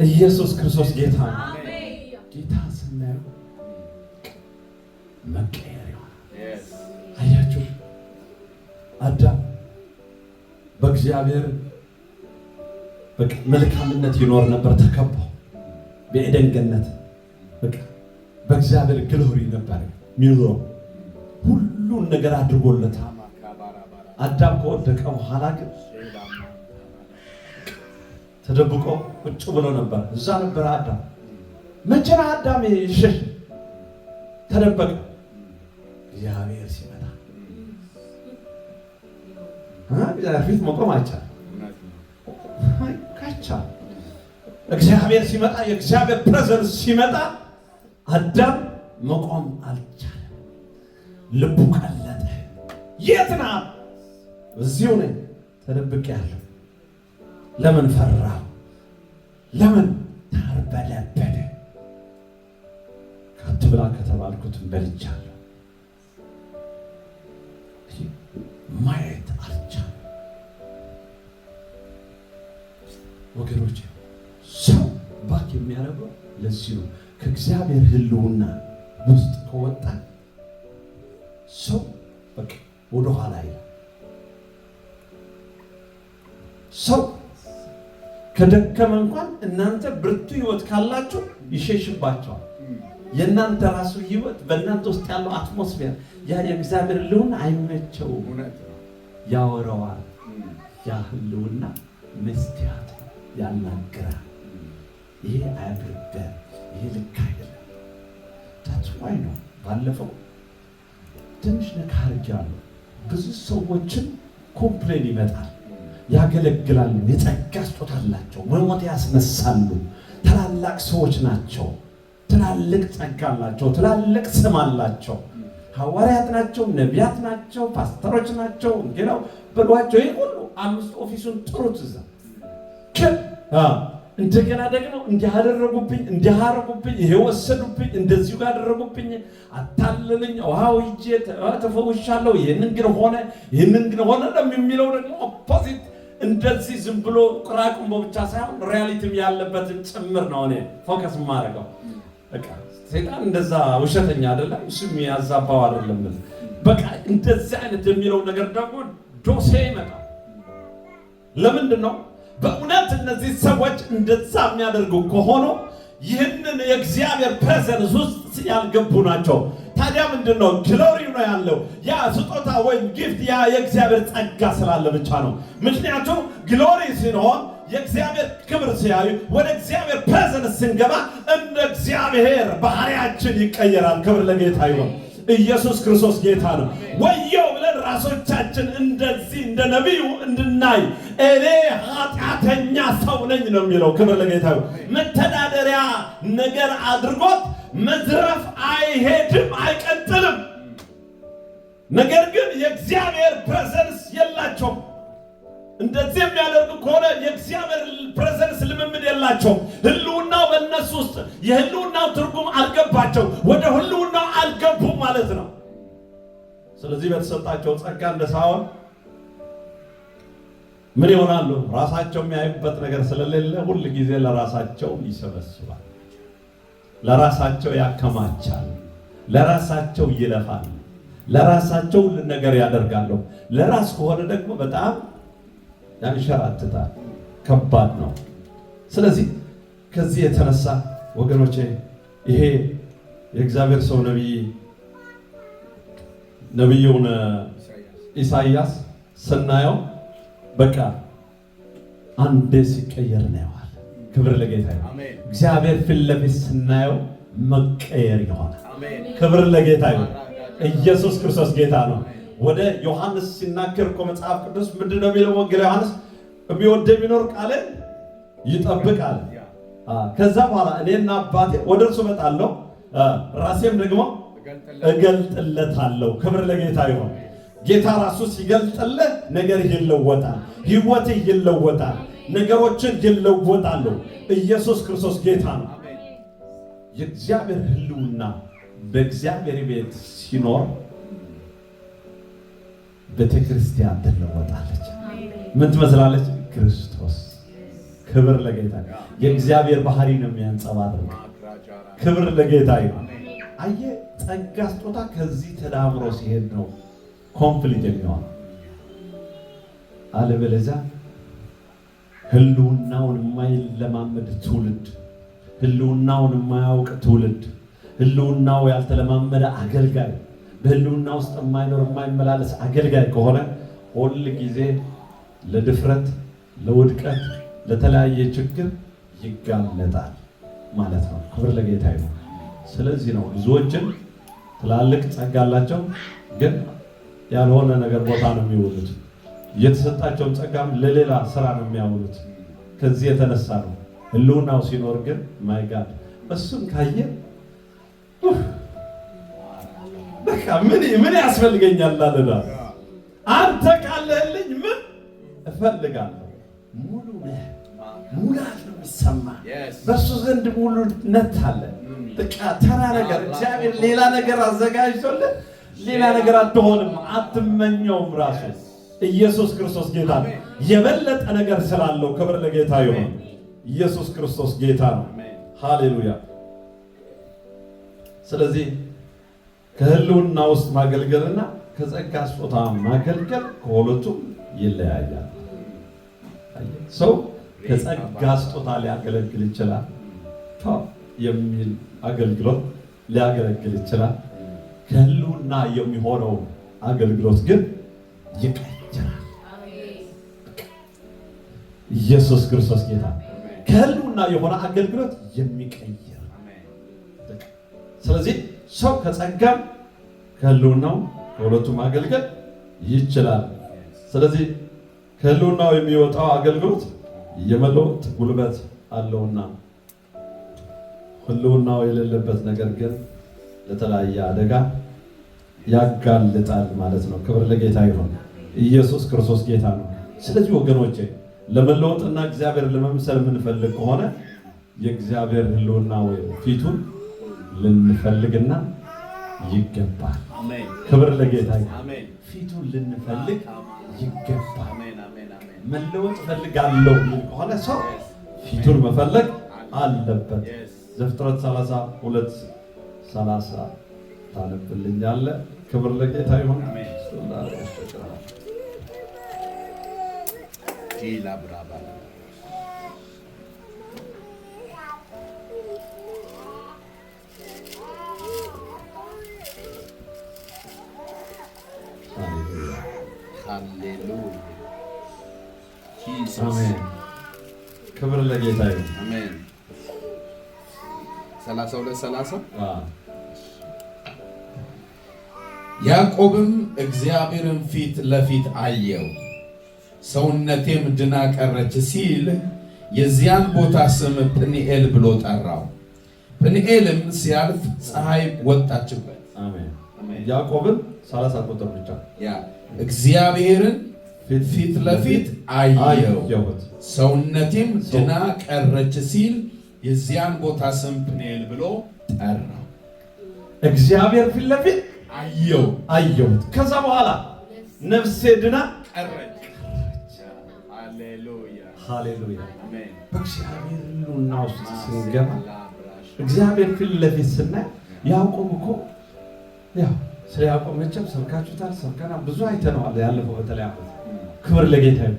ኢየሱስ ክርስቶስ ጌታ ነው። ጌታ ስናየው መቀየር ይሆናል። አያችሁ አዳም በእግዚአብሔር መልካምነት ይኖር ነበር፣ ተከባው በኤደን ገነት በእግዚአብሔር ግሎሪ ነበር የሚኖረው። ሁሉን ነገር አድርጎለታል። አዳም ከወደቀ በኋላ ግን ተደብቆ ቁጭ ብሎ ነበር። እዛ ነበር አዳም። መቼም አዳም ይሸሽ ተደበቀ። እግዚአብሔር ሲመጣ እግዚአብሔር ፊት መቆም አይቻልም። እግዚአብሔር ሲመጣ የእግዚአብሔር ፕሬዘንስ ሲመጣ አዳም መቆም አልቻለም። ልቡ ቀለጠ። የት ነህ? እዚሁ ነኝ፣ ተደብቄአለሁ። ለምን ፈራሁ? ለምን ተርበደበደ? አትብላ ከተባልኩት በልቻለሁ። ማየት አልቻለም። ወገኖች ሰው ባክ የሚያደርገው ለዚህ ነው። ከእግዚአብሔር ሕልውና ውስጥ ከወጣ ሰው በቃ ወደ ኋላ ይላል። ሰው ከደከመ እንኳን እናንተ ብርቱ ህይወት ካላችሁ ይሸሽባቸዋል። የእናንተ ራሱ ህይወት በእናንተ ውስጥ ያለው አትሞስፌር ያ የእግዚአብሔር ህልውና አይመቸውም፣ ያወረዋል። ያ ህልውና መስቲያት ያናግራል። ይሄ አያድርገን፣ ይሄ ልክ አይደለም። ታትዋይ ነው። ባለፈው ትንሽ ነገር አድርጌያለሁ። ብዙ ሰዎችን ኮምፕሌን ይመጣል፣ ያገለግላሉ፣ የጸጋ ስጦታ አላቸው፣ መሞት ያስነሳሉ፣ ታላላቅ ሰዎች ናቸው፣ ትላልቅ ጸጋ አላቸው፣ ትላልቅ ስም አላቸው፣ ሐዋርያት ናቸው፣ ነቢያት ናቸው፣ ፓስተሮች ናቸው፣ ወንጌላው በሏቸው። ይሄ ሁሉ 5 ኦፊሱን ጥሩት እዛ እንደገና ደግሞ እንዲያደረጉብኝ ይሄ ወሰዱብኝ፣ እንደዚሁ ጋር አደረጉብኝ፣ አታለሉኝ፣ ውሃው ይጄ ተፈውሻለሁ፣ ይሄንን ግን ሆነ የሚለው ደግሞ ኦፖዚት። እንደዚህ ዝም ብሎ ቁራቁምቦ ብቻ ሳይሆን ሪያሊቲም ያለበትን ጭምር ነው እኔ ፎከስ የማደርገው። በቃ ሰይጣን እንደዛ ውሸተኛ አይደለም፣ እሱም ያዛባው አይደለም። በቃ እንደዚህ አይነት የሚለው ነገር ደግሞ ዶሴ ይመጣል። ለምንድን ነው በእውነት እነዚህ ሰዎች እንደዛ የሚያደርጉ ከሆኑ ይህንን የእግዚአብሔር ፕሬዘንስ ውስጥ ያልገቡ ናቸው። ታዲያ ምንድነው ግሎሪው ነው ያለው? ያ ስጦታ ወይም ጊፍት ያ የእግዚአብሔር ጸጋ ስላለ ብቻ ነው። ምክንያቱም ግሎሪ ሲሆን የእግዚአብሔር ክብር ሲያዩ ወደ እግዚአብሔር ፕሬዘንስ ስንገባ እንደ እግዚአብሔር ባህሪያችን ይቀየራል። ክብር ለጌታ ይሁን። ኢየሱስ ክርስቶስ ጌታ ነው። ወየው ብለን ራሶቻችን እንደዚህ እንደ ነቢዩ እንድናይ እኔ ኃጢአተኛ ሰው ነኝ ነው የሚለው። ክብር ለጌታ ይሁን። መተዳደሪያ ነገር አድርጎት መዝረፍ አይሄድም፣ አይቀጥልም። ነገር ግን የእግዚአብሔር ፕሬዘንስ የላቸውም። እንደዚህ የሚያደርጉ ከሆነ የእግዚአብሔር ፕሬዘንስ ልምምድ የላቸውም። ህልውናው በእነሱ ውስጥ የህልውናው ትርጉም አልገባቸው፣ ወደ ህልውናው አልገቡም ማለት ነው። ስለዚህ በተሰጣቸው ጸጋ እንደሳውን ምን ይሆናሉ? ራሳቸው የሚያዩበት ነገር ስለሌለ ሁል ጊዜ ለራሳቸው ይሰበስባል፣ ለራሳቸው ያከማቻል፣ ለራሳቸው ይለፋል፣ ለራሳቸው ነገር ያደርጋሉ። ለራስ ከሆነ ደግሞ በጣም ያንሸራትታል፣ ከባድ ነው። ስለዚህ ከዚህ የተነሳ ወገኖቼ ይሄ የእግዚአብሔር ሰው ነቢዩን ኢሳይያስ ስናየው በቃ አንዴ ሲቀየር እናየዋል። ክብር ለጌታ ይሁን። እግዚአብሔር ፊት ለፊት ስናየው መቀየር ይሆናል። ክብር ለጌታ ይሁን። ኢየሱስ ክርስቶስ ጌታ ነው። ወደ ዮሐንስ ሲናገር እኮ መጽሐፍ ቅዱስ ምንድን ነው የሚለው? ወንጌል ዮሐንስ የሚወደኝ ቢኖር ቃሌን ይጠብቃል። ከዛ በኋላ እኔና አባቴ ወደ እርሱ እመጣለሁ፣ ራሴም ደግሞ እገልጥለታለሁ። ክብር ለጌታ ይሁን። ጌታ ራሱ ሲገልጥልህ ነገር ይለወጣል፣ ህይወትህ ይለወጣል፣ ነገሮችን ይለወጣሉ። ኢየሱስ ክርስቶስ ጌታ ነው። የእግዚአብሔር ህልውና በእግዚአብሔር ቤት ሲኖር ቤተክርስቲያን ትለወጣለች። ምን ትመስላለች? ክርስቶስ። ክብር ለጌታ። የእግዚአብሔር ባህሪ ነው የሚያንጸባርቅ። ክብር ለጌታ ይሁን። አየህ፣ ጸጋ ስጦታ ከዚህ ተዳምሮ ሲሄድ ነው ኮምፕሊት የሚሆነው። አለበለዚያ ህልውናውን የማይለማመድ ትውልድ፣ ህልውናውን የማያውቅ ትውልድ፣ ህልውናው ያልተለማመደ አገልጋይ፣ በህልውና ውስጥ የማይኖር የማይመላለስ አገልጋይ ከሆነ ሁል ጊዜ ለድፍረት፣ ለውድቀት፣ ለተለያየ ችግር ይጋለጣል ማለት ነው። ክብር ለጌታ ይሁን። ስለዚህ ነው ብዙዎችን ትላልቅ ጸጋ አላቸው ግን ያልሆነ ነገር ቦታ ነው የሚውሉት። የተሰጣቸውን ጸጋም ለሌላ ስራ ነው የሚያውሉት። ከዚህ የተነሳ ነው ህልውናው ሲኖር ግን ማይጋድ እሱን ካየ በቃ ምን ያስፈልገኛል አለና አንተ ካለህልኝ ምን እፈልጋለሁ? ሙሉ ነህ። ሙላት ነው የሚሰማ በሱ ዘንድ ሙሉነት አለ። በቃ ተራ ነገር እግዚአብሔር ሌላ ነገር አዘጋጅቶልህ ሌላ ነገር አትሆንም፣ አትመኘውም። ራሱ ኢየሱስ ክርስቶስ ጌታ ነው። የበለጠ ነገር ስላለው ክብር ለጌታ ይሁን። ኢየሱስ ክርስቶስ ጌታ ነው። ሃሌሉያ። ስለዚህ ከህልውና ውስጥ ማገልገልና ከጸጋ ስጦታ ማገልገል ከሁለቱም ይለያያል። ሰው ከጸጋ ስጦታ ሊያገለግል ይችላል። የሚል አገልግሎት ሊያገለግል ይችላል። ከህልውና የሚሆነው አገልግሎት ግን ይቀየራል። ኢየሱስ ክርስቶስ ጌታ። ከህልውና የሆነ አገልግሎት የሚቀየር። ስለዚህ ሰው ከጸጋም ከህልውናው ከሁለቱም ማገልገል ይችላል። ስለዚህ ከህልውናው የሚወጣው አገልግሎት የመለወጥ ጉልበት አለውና ህልውናው የሌለበት ነገር ግን ለተለያየ አደጋ ያጋልጣል ማለት ነው። ክብር ለጌታ ይሁን። ኢየሱስ ክርስቶስ ጌታ ነው። ስለዚህ ወገኖቼ ለመለወጥና እግዚአብሔር ለመምሰል የምንፈልግ ከሆነ የእግዚአብሔር ህልውና ወይም ፊቱን ልንፈልግና ይገባል። ክብር ለጌታ ይሁን። ፊቱን ልንፈልግ ይገባል። መለወጥ ፈልጋለሁ ከሆነ ሰው ፊቱን መፈለግ አለበት። ዘፍጥረት 32:30 ታነብልኛለህ? ክብር ለጌታ ይሁን። አሜን። ክብር ለጌታ ይሁን። አሜን። 32:30 ያዕቆብም እግዚአብሔርን ፊት ለፊት አየው፣ ሰውነቴም ድና ቀረች ሲል የዚያን ቦታ ስም ጵኒኤል ብሎ ጠራው። ጵኒኤልም ሲያልፍ ፀሐይ ወጣችበት። አሜን። ያዕቆብን 30 ቁጥር ብቻ እግዚአብሔርን ፊት ለፊት አየው፣ ሰውነቴም ድና ቀረች ሲል የዚያን ቦታ ስም ጵኒኤል ብሎ ጠራው። እግዚአብሔር ፊት ለፊት አየሁት። ከዛ በኋላ ነፍሴ ድና ቀረች። ሃሌሉያ። በእግዚአብሔር ህልውና ውስጥ ስንገባ እግዚአብሔር ፊት ለፊት ስናይ ያዕቆብ እኮ ስለ ያዕቆብ መቼም ሰብካችሁታል፣ ሰብከናል፣ ብዙ አይተነዋል። ያለፈው በተለይ ክብር ለጌታ ይሁን።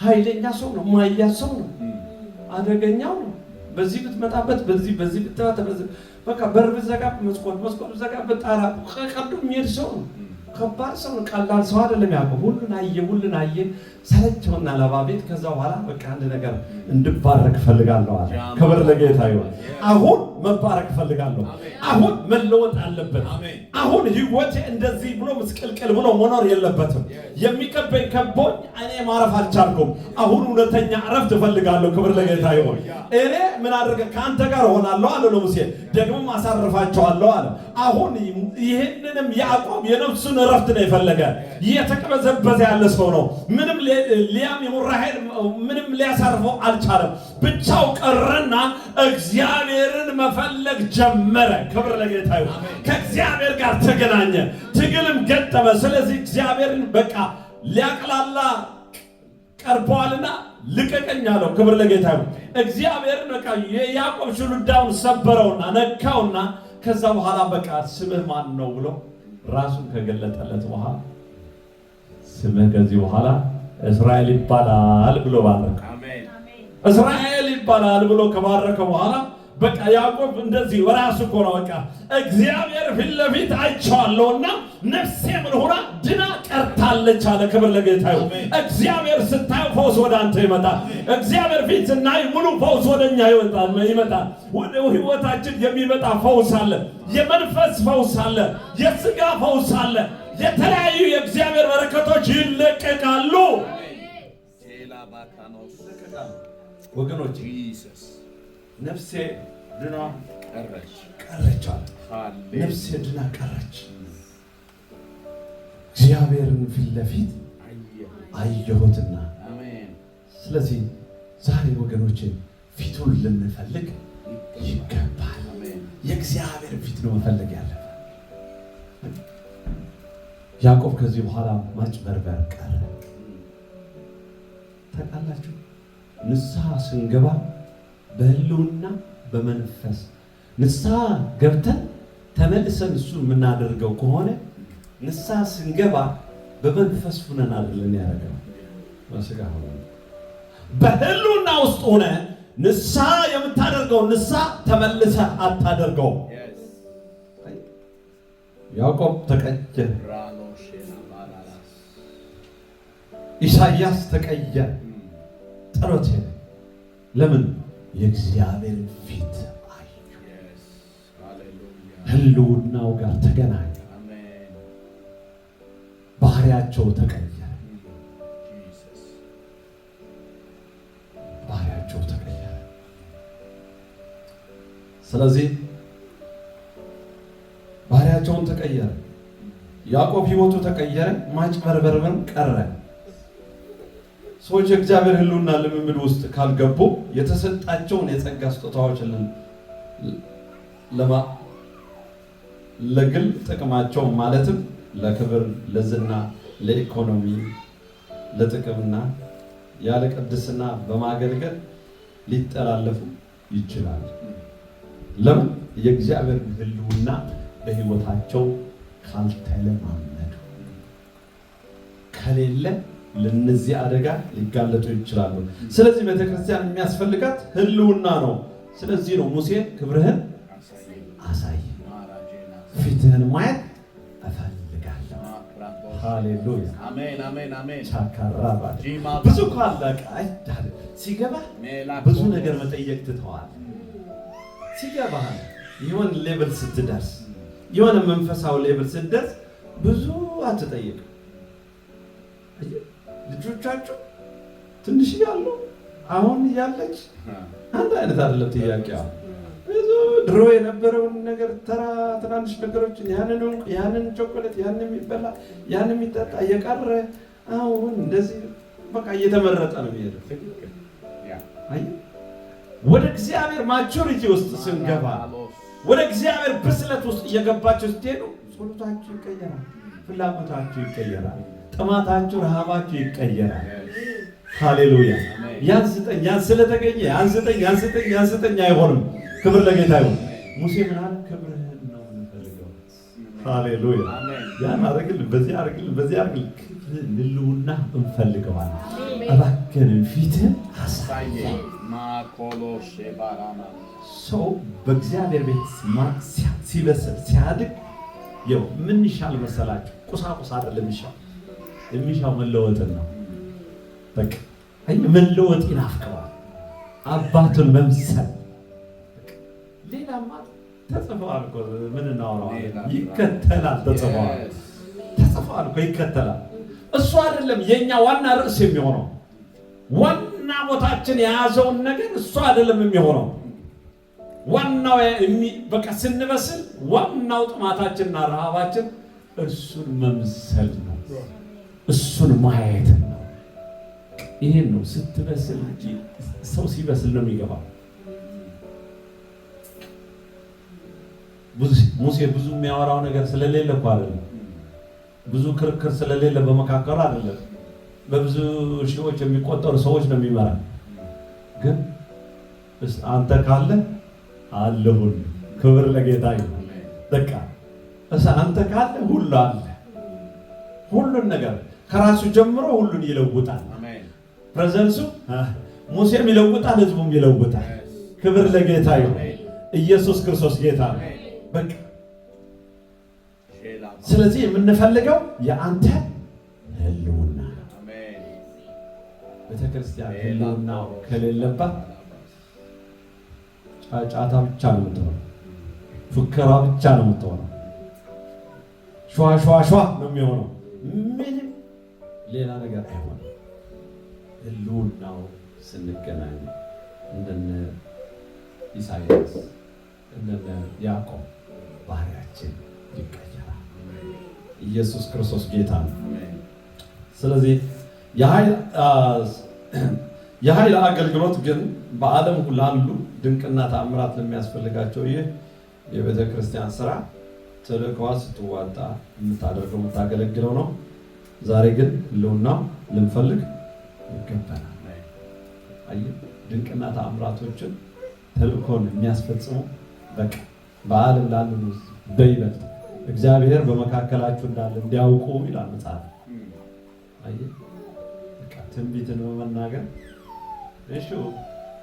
ኃይለኛ ሰው ነው፣ ማያዝ ሰው ነው፣ አደገኛው ነው። በዚህ ብትመጣበት በዚህ ብትመጣበት በቃ በር ብትዘጋበት መስኮት ብትዘጋበት ጣራ ቀዱ የሚሄድ ሰው ነው። ከባድ ሰው ነው። ቀላል ሰው አይደለም። ያዕቆብ ሁሉን አየ ሰለቸውና ለባቤት ከዛ በኋላ በቃ አንድ ነገር እንድባረክ ፈልጋለሁ አለ። ክብር ለጌታ ይሁን። አሁን መባረክ ፈልጋለሁ። አሁን መለወጥ አለበት። አሁን ህይወቴ እንደዚህ ብሎ ምስቅልቅል ብሎ መኖር የለበትም። የሚከበኝ ከቦኝ እኔ ማረፍ አልቻልኩም። አሁን እውነተኛ እረፍት እፈልጋለሁ። ክብር ለጌታ ይሁን። እኔ ምን አድርገ ከአንተ ጋር ሆናለሁ አለ ለሙሴ፣ ደግሞም አሳርፋቸዋለሁ አለ። አሁን ይህንንም ያዕቆብ የነፍሱን እረፍት ነው የፈለገ። እየተቀበዘበዘ ያለ ሰው ነው። ምንም ሊያም የሙራሄል ምንም ሊያሳርፈው አልቻለም። ብቻው ቀረና እግዚአብሔርን መፈለግ ጀመረ። ክብር ለጌታ ይሁን። ከእግዚአብሔር ጋር ተገናኘ፣ ትግልም ገጠመ። ስለዚህ እግዚአብሔርን በቃ ሊያቅላላ ቀርበዋልና ልቀቀኝ አለው። ክብር ለጌታ ይሁን። እግዚአብሔርን በቃ የያዕቆብ ሽሉዳውን ሰበረውና ነካውና ከዛ በኋላ በቃ ስምህ ማን ነው ብሎ ራሱን ከገለጠለት በኋላ ስምህ ከዚህ በኋላ እስራኤል ይባላል ብሎ ባረከ። እስራኤል ይባላል ብሎ ከባረከ በኋላ በቃ ያዕቆብ እንደዚህ ወራሱ እኮ ነው። በቃ እግዚአብሔር ፊት ለፊት አይቼዋለሁና ነፍሴ ምን ሆና ድና ቀርታለች አለ። ክብር ለጌታ ይሁን። እግዚአብሔር ስታየው ፈውስ ወደ አንተ ይመጣል። እግዚአብሔር ፊት ስናይ ሙሉ ፈውስ ወደኛ ይመጣል። ወደ ህይወታችን የሚመጣ ፈውስ አለ። የመንፈስ ፈውስ አለ። የስጋ ፈውስ አለ። የተለያዩ የእግዚአብሔር በረከቶች ይለቀቃሉ። ወገኖች ነፍሴ ድና ቀረች አለ። ነፍሴ ድና ቀረች፣ እግዚአብሔርን ፊት ለፊት አየሁትና። ስለዚህ ዛሬ ወገኖች ፊቱን ልንፈልግ ይገባል። የእግዚአብሔር ፊት ነው መፈለግ ያለብን። ያዕቆብ ከዚህ በኋላ ማጭበርበር ቀረ። ታውቃላችሁ፣ ንስሐ ስንገባ በህልውና በመንፈስ ንስሐ ገብተን ተመልሰን እሱ የምናደርገው ከሆነ ንስሐ ስንገባ በመንፈስ ሁነን አይደለም ያደረገው በስጋ ሆነ። በህልውና ውስጥ ሆነ ንስሐ የምታደርገው ንስሐ ተመልሰህ አታደርገው። ያዕቆብ ተቀየ፣ ኢሳይያስ ተቀየ፣ ጥሎት ሄደ። ለምን? የእግዚአብሔርን ፊት አዩ፣ ህልውናው ጋር ተገናኘ፣ ባህሪያቸው ተቀየረ፣ ባህሪያቸው ተቀየረ። ስለዚህ ባህሪያቸውን ተቀየረ። ያዕቆብ ህይወቱ ተቀየረ፣ ማጭበርበርም ቀረ። ሰዎች የእግዚአብሔር ህልውና ልምምድ ውስጥ ካልገቡ የተሰጣቸውን የጸጋ ስጦታዎች ለግል ጥቅማቸው ማለትም ለክብር፣ ለዝና፣ ለኢኮኖሚ፣ ለጥቅምና ያለ ቅድስና በማገልገል ሊጠላለፉ ይችላል። ለምን? የእግዚአብሔር ህልውና በህይወታቸው ካልተለማመዱ ከሌለ ለነዚህ አደጋ ሊጋለጡ ይችላሉ። ስለዚህ ቤተክርስቲያን የሚያስፈልጋት ህልውና ነው። ስለዚህ ነው ሙሴ ክብርህን አሳይ፣ ፊትህን ማየት እፈልጋለሁ። ሃሌሉያ አሜን አሜን አሜን። ቻካራባ ብዙ ካለቀ አይዳል ሲገባ ብዙ ነገር መጠየቅ ትተዋል። ሲገባ የሆነ ሌቭል ስትደርስ የሆነ መንፈሳዊ ሌቭል ስትደርስ ብዙ አትጠይቅ። ልጆቻችሁ ትንሽ ያሉ አሁን ያለች አንድ አይነት አይደለም ጥያቄው። ብዙ ድሮ የነበረውን ነገር ተራ ትናንሽ ነገሮችን ያንን ቾኮሌት ያንን የሚበላ ያንን የሚጠጣ እየቀረ አሁን እንደዚህ በቃ እየተመረጠ ነው የሚሄደው። አይ ወደ እግዚአብሔር ማቹሪቲ ውስጥ ስንገባ ወደ እግዚአብሔር ብስለት ውስጥ እየገባችሁ ስትሄዱ ጸሎታችሁ ይቀየራል፣ ፍላጎታችሁ ይቀየራል፣ ጥማታችሁ ረሃባችሁ ይቀየራል። ሃሌሉያ ያን ስለተገኘ ያን ስጠኝ አይሆንም። ክብር ለጌታ ይሁን። ሙሴ ምን አለ? ክብርህን ነው የምንፈልገው። ሃሌሉያ ያን አድርግልን፣ በዚህ አድርግልን፣ ህልውና እንፈልገዋለን። እባክህን ፊትህን አሳየን። ሰው በእግዚአብሔር ቤት ሲበስል ሲያድግ ምን ይሻል መሰላችሁ? ቁሳቁስ አይደለም የሚሻው መለወጥን ነው። በቃ መለወጥ ይናፍቀዋል፣ አባቱን መምሰል። ሌላማ ተጽፏል እኮ ምን እናወራዋለን? ይከተላል። ተጽፏል እኮ ይከተላል። እሱ አይደለም የኛ ዋና ርዕስ የሚሆነው። ዋና ቦታችን የያዘውን ነገር እሱ አይደለም የሚሆነው። ዋናው በቃ ስንበስል ዋናው ጥማታችንና ረሃባችን እሱን መምሰል ነው፣ እሱን ማየት ነው። ይሄን ነው ስትበስል እንጂ ሰው ሲበስል ነው የሚገባው። ሙሴ ብዙ የሚያወራው ነገር ስለሌለ እኮ አይደለም፣ ብዙ ክርክር ስለሌለ በመካከሉ አይደለም። በብዙ ሺዎች የሚቆጠሩ ሰዎች ነው የሚመራ። ግን አንተ ካለ አለሁን። ክብር ለጌታ ይሁን። በቃ አንተ ካለ ሁሉ አለ። ሁሉን ነገር ከራሱ ጀምሮ ሁሉን ይለውጣል። ፕሬዘንሱ ሙሴም ይለውጣል፣ ህዝቡም ይለውጣል። ክብር ለጌታ ይሁን። ኢየሱስ ክርስቶስ ጌታ ነው። በቃ ስለዚህ የምንፈልገው የአንተ ህልውና። ቤተክርስቲያን ህልውናው ከሌለባት ጫጫታ ብቻ ነው የምትሆነው፣ ፉከራ ብቻ ነው የምትሆነው፣ ሸዋ ነው የሚሆነው። ምንም ሌላ ነገር አይሆንም። ህልውናው ስንገናኝ እንደነ ኢሳይያስ እንደነ ያዕቆብ ባህሪያችን ይቀየራል። ኢየሱስ ክርስቶስ ጌታ ነው። ስለዚህ የኃይል አገልግሎት ግን በዓለም ላሉ ድንቅና ተአምራት ለሚያስፈልጋቸው ይህ የቤተ ክርስቲያን ስራ ተልእኮዋ ስትዋጣ የምታደርገው የምታገለግለው ነው። ዛሬ ግን ህልውናው ልንፈልግ ይገባናል። አየህ ድንቅና ተአምራቶችን ተልእኮን የሚያስፈጽሙ በቃ በዓለም ላሉ በይበልጥ እግዚአብሔር በመካከላችሁ እንዳለ እንዲያውቁ ይላል መጽሐፍ። አየህ በቃ ትንቢትን በመናገር እሺ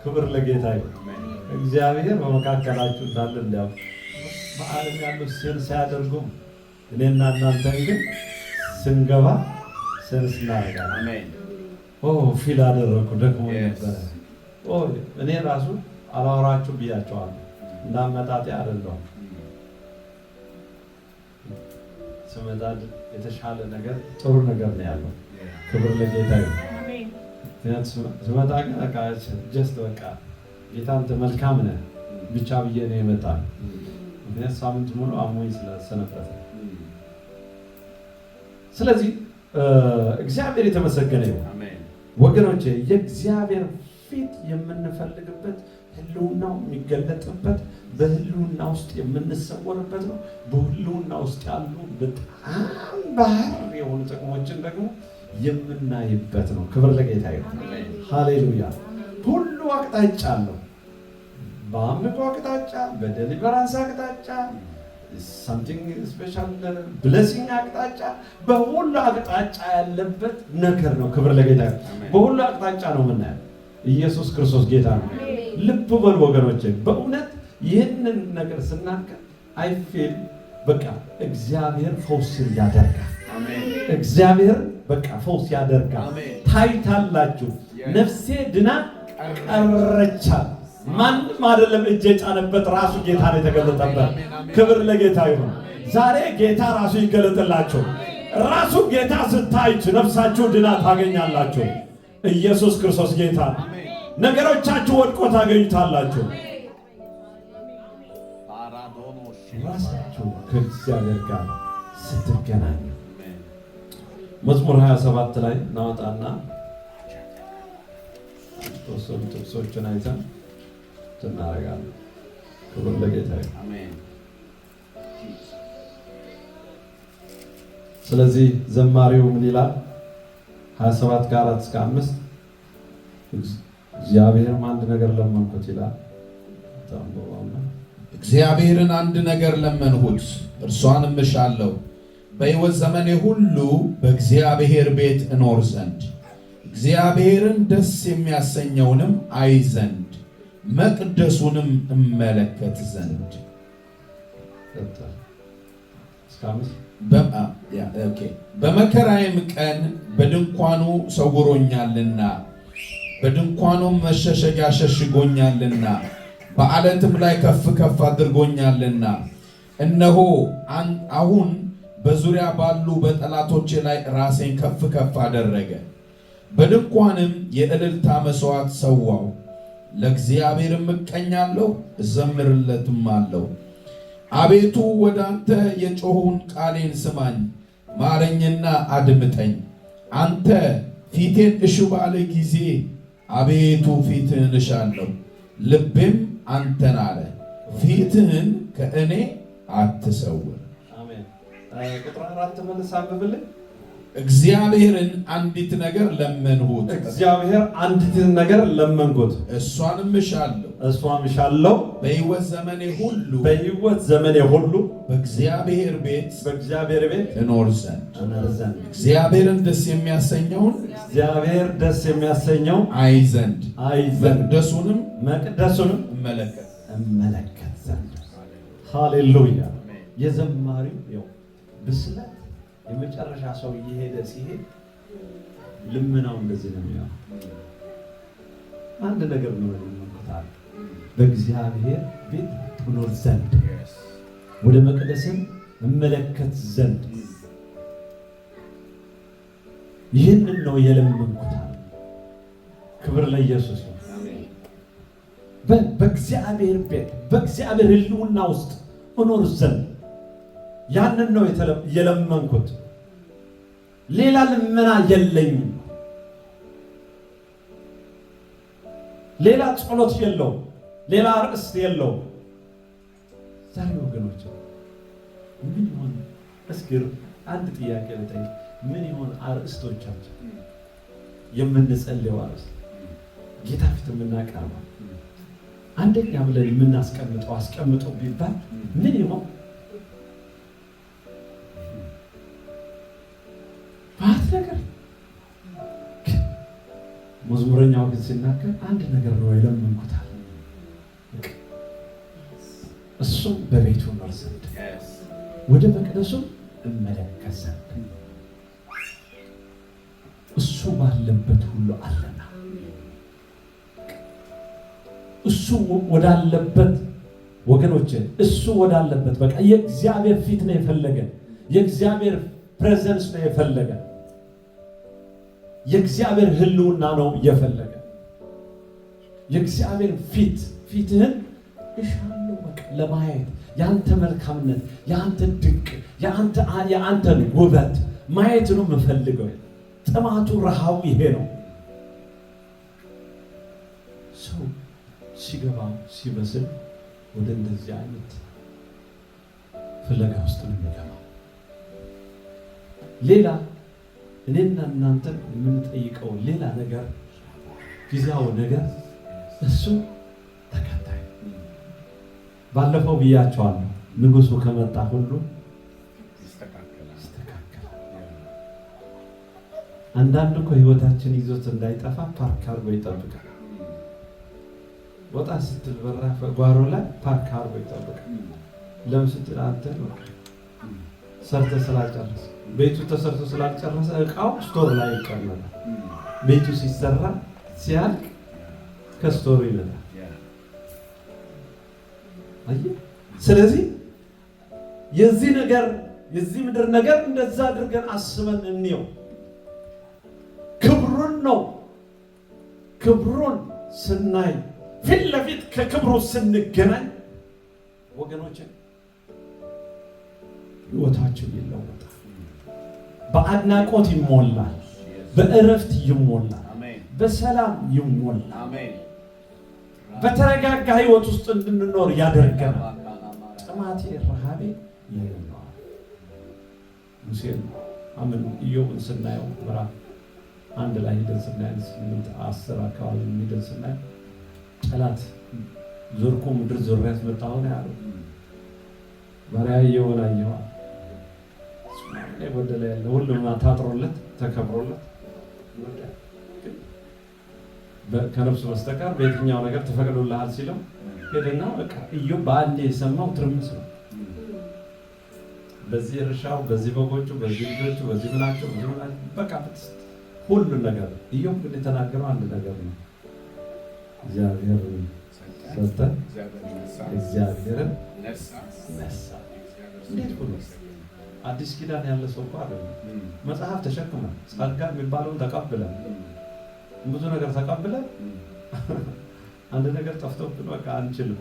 ክብር ለጌታ ይሁን። እግዚአብሔር በመካከላችሁ እንዳለ እንዲያው በዓለም ያሉት ሴንስ ሲያደርጉም እኔና እናንተ ግን ስንገባ ሴንስ እናደርጋለን። አሜን። ፊል አደረኩ ደግሞ ነበረ። እኔ ራሱ አላወራችሁ ብያቸዋለሁ። እንዳመጣጤ አይደለም። ስመጣ የተሻለ ነገር ጥሩ ነገር ነው ያለው። ክብር ለጌታ ይሁን። ስመጣ ግን በቃ ጀስት በቃ ጌታ አንተ መልካም ነህ ብቻ ብዬ ነው የመጣው። ምክንያቱም ሳምንት ሙሉ አሞኝ ስለሰነበተ። ስለዚህ እግዚአብሔር የተመሰገነ ይሁን። ወገኖቼ የእግዚአብሔር ፊት የምንፈልግበት ህልውናው የሚገለጥበት በህልውና ውስጥ የምንሰወርበት ነው። በህልውና ውስጥ ያሉ በጣም ባህር የሆኑ ጥቅሞችን ደግሞ የምናይበት ነው። ክብር ለጌታ ይሁን። ሃሌሉያ። ሁሉ አቅጣጫ አለው። በአምልኮ አቅጣጫ፣ በዴሊቨራንስ አቅጣጫ፣ ሳምቲንግ ስፔሻል ብሌሲንግ አቅጣጫ፣ በሁሉ አቅጣጫ ያለበት ነገር ነው። ክብር ለጌታ ይሁን። በሁሉ አቅጣጫ ነው የምናየው። ኢየሱስ ክርስቶስ ጌታ ነው። ልብ በሉ ወገኖቼ፣ በእውነት ይህንን ነገር ስናከል አይፌል በቃ እግዚአብሔር ፈውስ ያደርጋል። እግዚአብሔር በቃ ፈውስ ያደርጋል። ታይታላችሁ። ነፍሴ ድና ቀረቻል። ማንም አይደለም እጅ የጫነበት ራሱ ጌታ ነው የተገለጠበት። ክብር ለጌታ ይሁን። ዛሬ ጌታ ራሱ ይገለጥላችሁ። ራሱ ጌታ ስታይች ነፍሳችሁ ድና ታገኛላችሁ። ኢየሱስ ክርስቶስ ጌታ ነው። ነገሮቻችሁ ወድቆ ታገኙታላችሁ። ራሳችሁ ከእግዚአብሔር ጋር ስትገናኙ መዝሙር 27 ላይ እናወጣና ተወሰኑ ጥቅሶችን አይተን እናደርጋለን። ክብር ለጌታ ይሁን። ስለዚህ ዘማሪው ምን ይላል? 27 ከ4 እስከ 5 እግዚአብሔርም አንድ ነገር ለመንኩት ይላል። እግዚአብሔርን አንድ ነገር ለመንሁት እርሷንም እሻለሁ፣ በሕይወት ዘመኔ ሁሉ በእግዚአብሔር ቤት እኖር ዘንድ እግዚአብሔርን ደስ የሚያሰኘውንም አይ ዘንድ መቅደሱንም እመለከት ዘንድ። በመከራዬም ቀን በድንኳኑ ሰውሮኛልና በድንኳኑም መሸሸጊያ ሸሽጎኛልና በዓለትም ላይ ከፍ ከፍ አድርጎኛልና እነሆ አሁን በዙሪያ ባሉ በጠላቶቼ ላይ ራሴን ከፍ ከፍ አደረገ። በድንኳንም የእልልታ መስዋዕት ሰዋው፣ ለእግዚአብሔርም እቀኛለሁ እዘምርለትም አለው። አቤቱ ወደ አንተ የጮኸውን ቃሌን ስማኝ፣ ማረኝና አድምጠኝ። አንተ ፊቴን እሹ ባለ ጊዜ አቤቱ ፊትህን እሻለሁ፣ ልቤም አንተን አለ፣ ፊትህን ከእኔ አትሰውር። አሜን። ቁጥር 4 መልስ አንብብልኝ። እግዚአብሔርን አንዲት ነገር ለመንሁት፣ እግዚአብሔር አንዲት ነገር ለመንኩት፣ እሷንም እሻለሁ፣ በሕይወት ዘመኔ ሁሉ በእግዚአብሔር ቤት እኖር ዘንድ እግዚአብሔርን ደስ የሚያሰኘው አይ ዘንድ መቅደሱንም እመለከት ዘንድ። ሃሌሉያ። የዘማሪው ብስለት የመጨረሻ ሰው እየሄደ ሲሄድ ልመናው እንደዚህ ነው የሚሆነው። አንድ ነገር ነው የምንቆጣው፣ በእግዚአብሔር ቤት እኖር ዘንድ ወደ መቅደስም እመለከት ዘንድ። ይህንን ነው የለመንኩት። ክብር ለኢየሱስ ነው። በእግዚአብሔር ቤት በእግዚአብሔር ሕልውና ውስጥ እኖር ዘንድ ያንን ነው የለመንኩት። ሌላ ልመና የለኝም። ሌላ ጸሎት የለውም። ሌላ ርዕስ የለውም። ዛሬ ወገኖች ምን ይሆን እስኪ አንድ ጥያቄ ልጠይቅ። ምን ይሆን አርዕስቶቻችን? የምንጸልየው አርዕስት ጌታ ፊት የምናቀርበው አንደኛ ብለን የምናስቀምጠው አስቀምጠው ቢባል ምን ይሆን? መዝሙረኛው ግን ሲናገር አንድ ነገር ነው የለመንኩት አለ። እሱም በቤቱ እኖር ዘንድ ወደ መቅደሱም እመለከት ዘንድ እሱ ባለበት ሁሉ አለና እሱ ወዳለበት ወገኖች እሱ ወዳለበት በቃ የእግዚአብሔር ፊት ነው የፈለገ፣ የእግዚአብሔር ፕሬዘንስ ነው የፈለገ፣ የእግዚአብሔር ህልውና ነው የፈለገ። የእግዚአብሔር ፊትህን እሻለሁ በቃ ለማየት ያንተ መልካምነት፣ ያንተ ድንቅ፣ ያንተን ውበት ማየት ነው የምፈልገው። ጥማቱ ረሃቡ ይሄ ነው። ሰው ሲገባ ሲበስል ወደ እንደዚህ አይነት ፍለጋ ውስጥ ነው የሚገባው። ሌላ እኔና እናንተን የምንጠይቀው ሌላ ነገር ጊዜያዊ ነገር እሱ ተከታይ። ባለፈው ብያቸዋለሁ፣ ንጉሱ ከመጣ ሁሉ ይስተካከላል። አንዳንድ እኮ ህይወታችን ይዞት እንዳይጠፋ ፓርክ አድርጎ ይጠብቃል። ወጣ ስትል በራፍ ጓሮ ላይ ፓርክ አድርጎ ይጠብቃል። ለምን ስትል አንተ ሰርተ ስላልጨረሰ ቤቱ ተሰርቶ ስላልጨረሰ እቃው ስቶር ላይ ይቀመጣል። ቤቱ ሲሰራ ሲያልቅ ከስቶር ይመጣል። ስለዚህ የዚህ ምድር ነገር እንደዛ አድርገን አስበን እንየው። ክብሩን ስናይ ፊት ለፊት ከክብሩ ስንገናኝ ወገኖች ህይወታችን ይለወጣል። በአድናቆት ይሞላል፣ በእረፍት ይሞላል፣ በሰላም ይሞላል። በተረጋጋ ህይወት ውስጥ እንድንኖር ያደርገናል። ጥማቴ ረሃቤ ይሆናል። ሙሴን አምን ኢዮብን ስናየው ምዕራፍ 1 ላይ ሄደን ስናየው 8-10 አካባቢ ሄደን ስናየው ጠላት ዞርኩ ምድር ዞሪያት መጣሁ ነው ያለው። ባሪያ ይሆናል ወደለ ያለ ሁሉም ታጥሮለት ተከብሮለት ከነፍሱ በስተቀር በየትኛው ነገር ተፈቅዶልሃል ሲለው ሄደና በቃ ኢዮብ በአንዴ የሰማው ትርምስ ነው። በዚህ እርሻው፣ በዚህ በጎቹ፣ በዚህ ልጆቹ፣ በዚህ ምናቸው በቃ ሁሉ ነገር ኢዮብ ግን የተናገረው አንድ ነገር ነው። እግዚአብሔር ሰጠ፣ እግዚአብሔርን ነሳ። እንዴት ብሎ አዲስ ኪዳን ያለ ሰው እኮ አይደለም። መጽሐፍ ተሸክመን ጸጋ የሚባለውን ተቀብለን ብዙ ነገር ተቀብለን አንድ ነገር ጠፍቶብን በቃ አንችልም።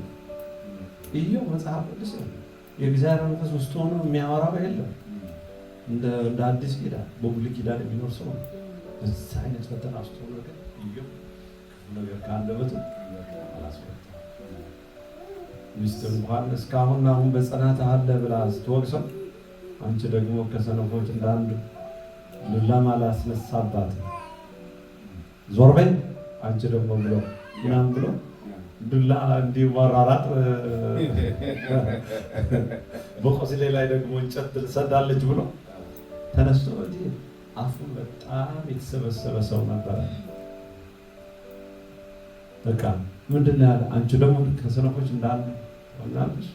ኢዮብ መጽሐፍ ቅዱስ የእግዚአብሔር መንፈስ ውስጥ ሆኖ የሚያወራው የለም። እንደ አዲስ ኪዳን በብሉይ ኪዳን የሚኖር ሰው ነው። በዛ አይነት ፈተና ውስጥ ሆኖ ግን ኢዮብ ነገር ከአንደበቱ አላስወጣም። ሚስት እንኳን እስካሁን አሁን በጽናት አለ ብላ ስትወቅሰው አንቺ ደግሞ ከሰነፎች እንዳንዱ ዱላም አላስነሳባት ዞር በይ አንቺ ደግሞ ብሎ ምናምን ብሎ ዱላ እንዲወራራት በቆስሌ ላይ ደግሞ እንጨት ትሰዳለች ብሎ ተነስቶ አፉ በጣም የተሰበሰበ ሰው ነበር። በቃ ምንድን ነው ያለ? አንቺ ደግሞ ከሰነፎች እንዳንዱ ሆናለሽ።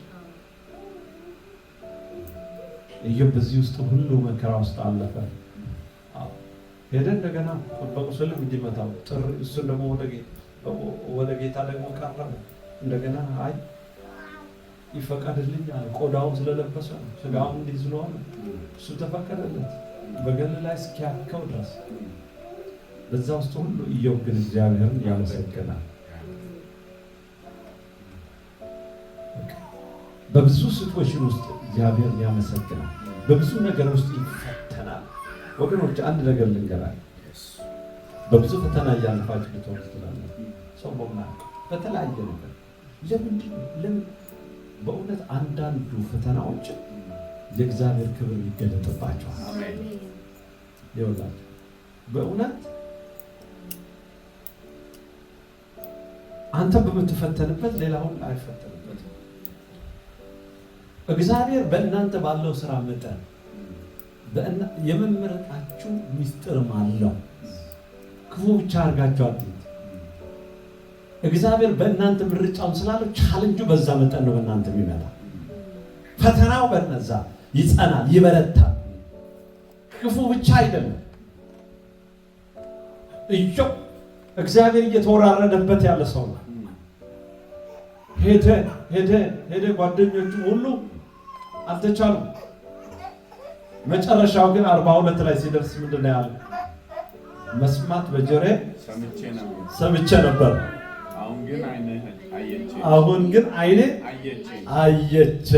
ኢዮብ በዚህ ውስጥ ሁሉ መከራ ውስጥ አለፈ። ሄደ እንደገና በቁስልም እንዲመታው ጥሪ እሱን ደግሞ ወደ ጌታ ደግሞ ቀረበ። እንደገና አይ ይፈቀድልኝ አለ። ቆዳውን ስለለበሰ ስጋውን እንዲህ ስለሆነ እሱ ተፈቀደለት በገል ላይ እስኪያከው ድረስ። በዛ ውስጥ ሁሉ ኢዮብ ግን እግዚአብሔርን ያመሰግናል። በብዙ ሲቹዌሽን ውስጥ እግዚአብሔርን ያመሰግናል። በብዙ ነገር ውስጥ ይፈተናል። ወገኖች አንድ ነገር ልንገራችሁ፣ በብዙ ፈተና እያለፋችሁ ልትሆኑ ትችላላችሁ። ሰው በተለያየ ነገር ለምን በእውነት አንዳንዱ ፈተናዎች የእግዚአብሔር ክብር ይገለጥባቸዋል። አሜን። ይወላችሁ በእውነት አንተ በምትፈተንበት ሌላውን አይፈተንበትም። እግዚአብሔር በእናንተ ባለው ስራ መጠን የመመረጣችሁ ሚስጥርም አለው። ክፉ ብቻ አድርጋችሁ አትዩት። እግዚአብሔር በእናንተ ምርጫውን ስላለው ቻሌንጁ በዛ መጠን ነው በእናንተ የሚመጣ። ፈተናው በነዛ ይጸናል፣ ይበረታል። ክፉ ብቻ አይደለም። ኢዮብ እግዚአብሔር እየተወራረደበት ያለ ሰው ነው። ሄደ ጓደኞቹ ሁሉ አልተቻሉም። መጨረሻው ግን 42 ላይ ሲደርስ ምንድን ነው ያለው? መስማት በጆሮዬ ሰምቼ ነበር፣ አሁን ግን ዓይኔ አየች።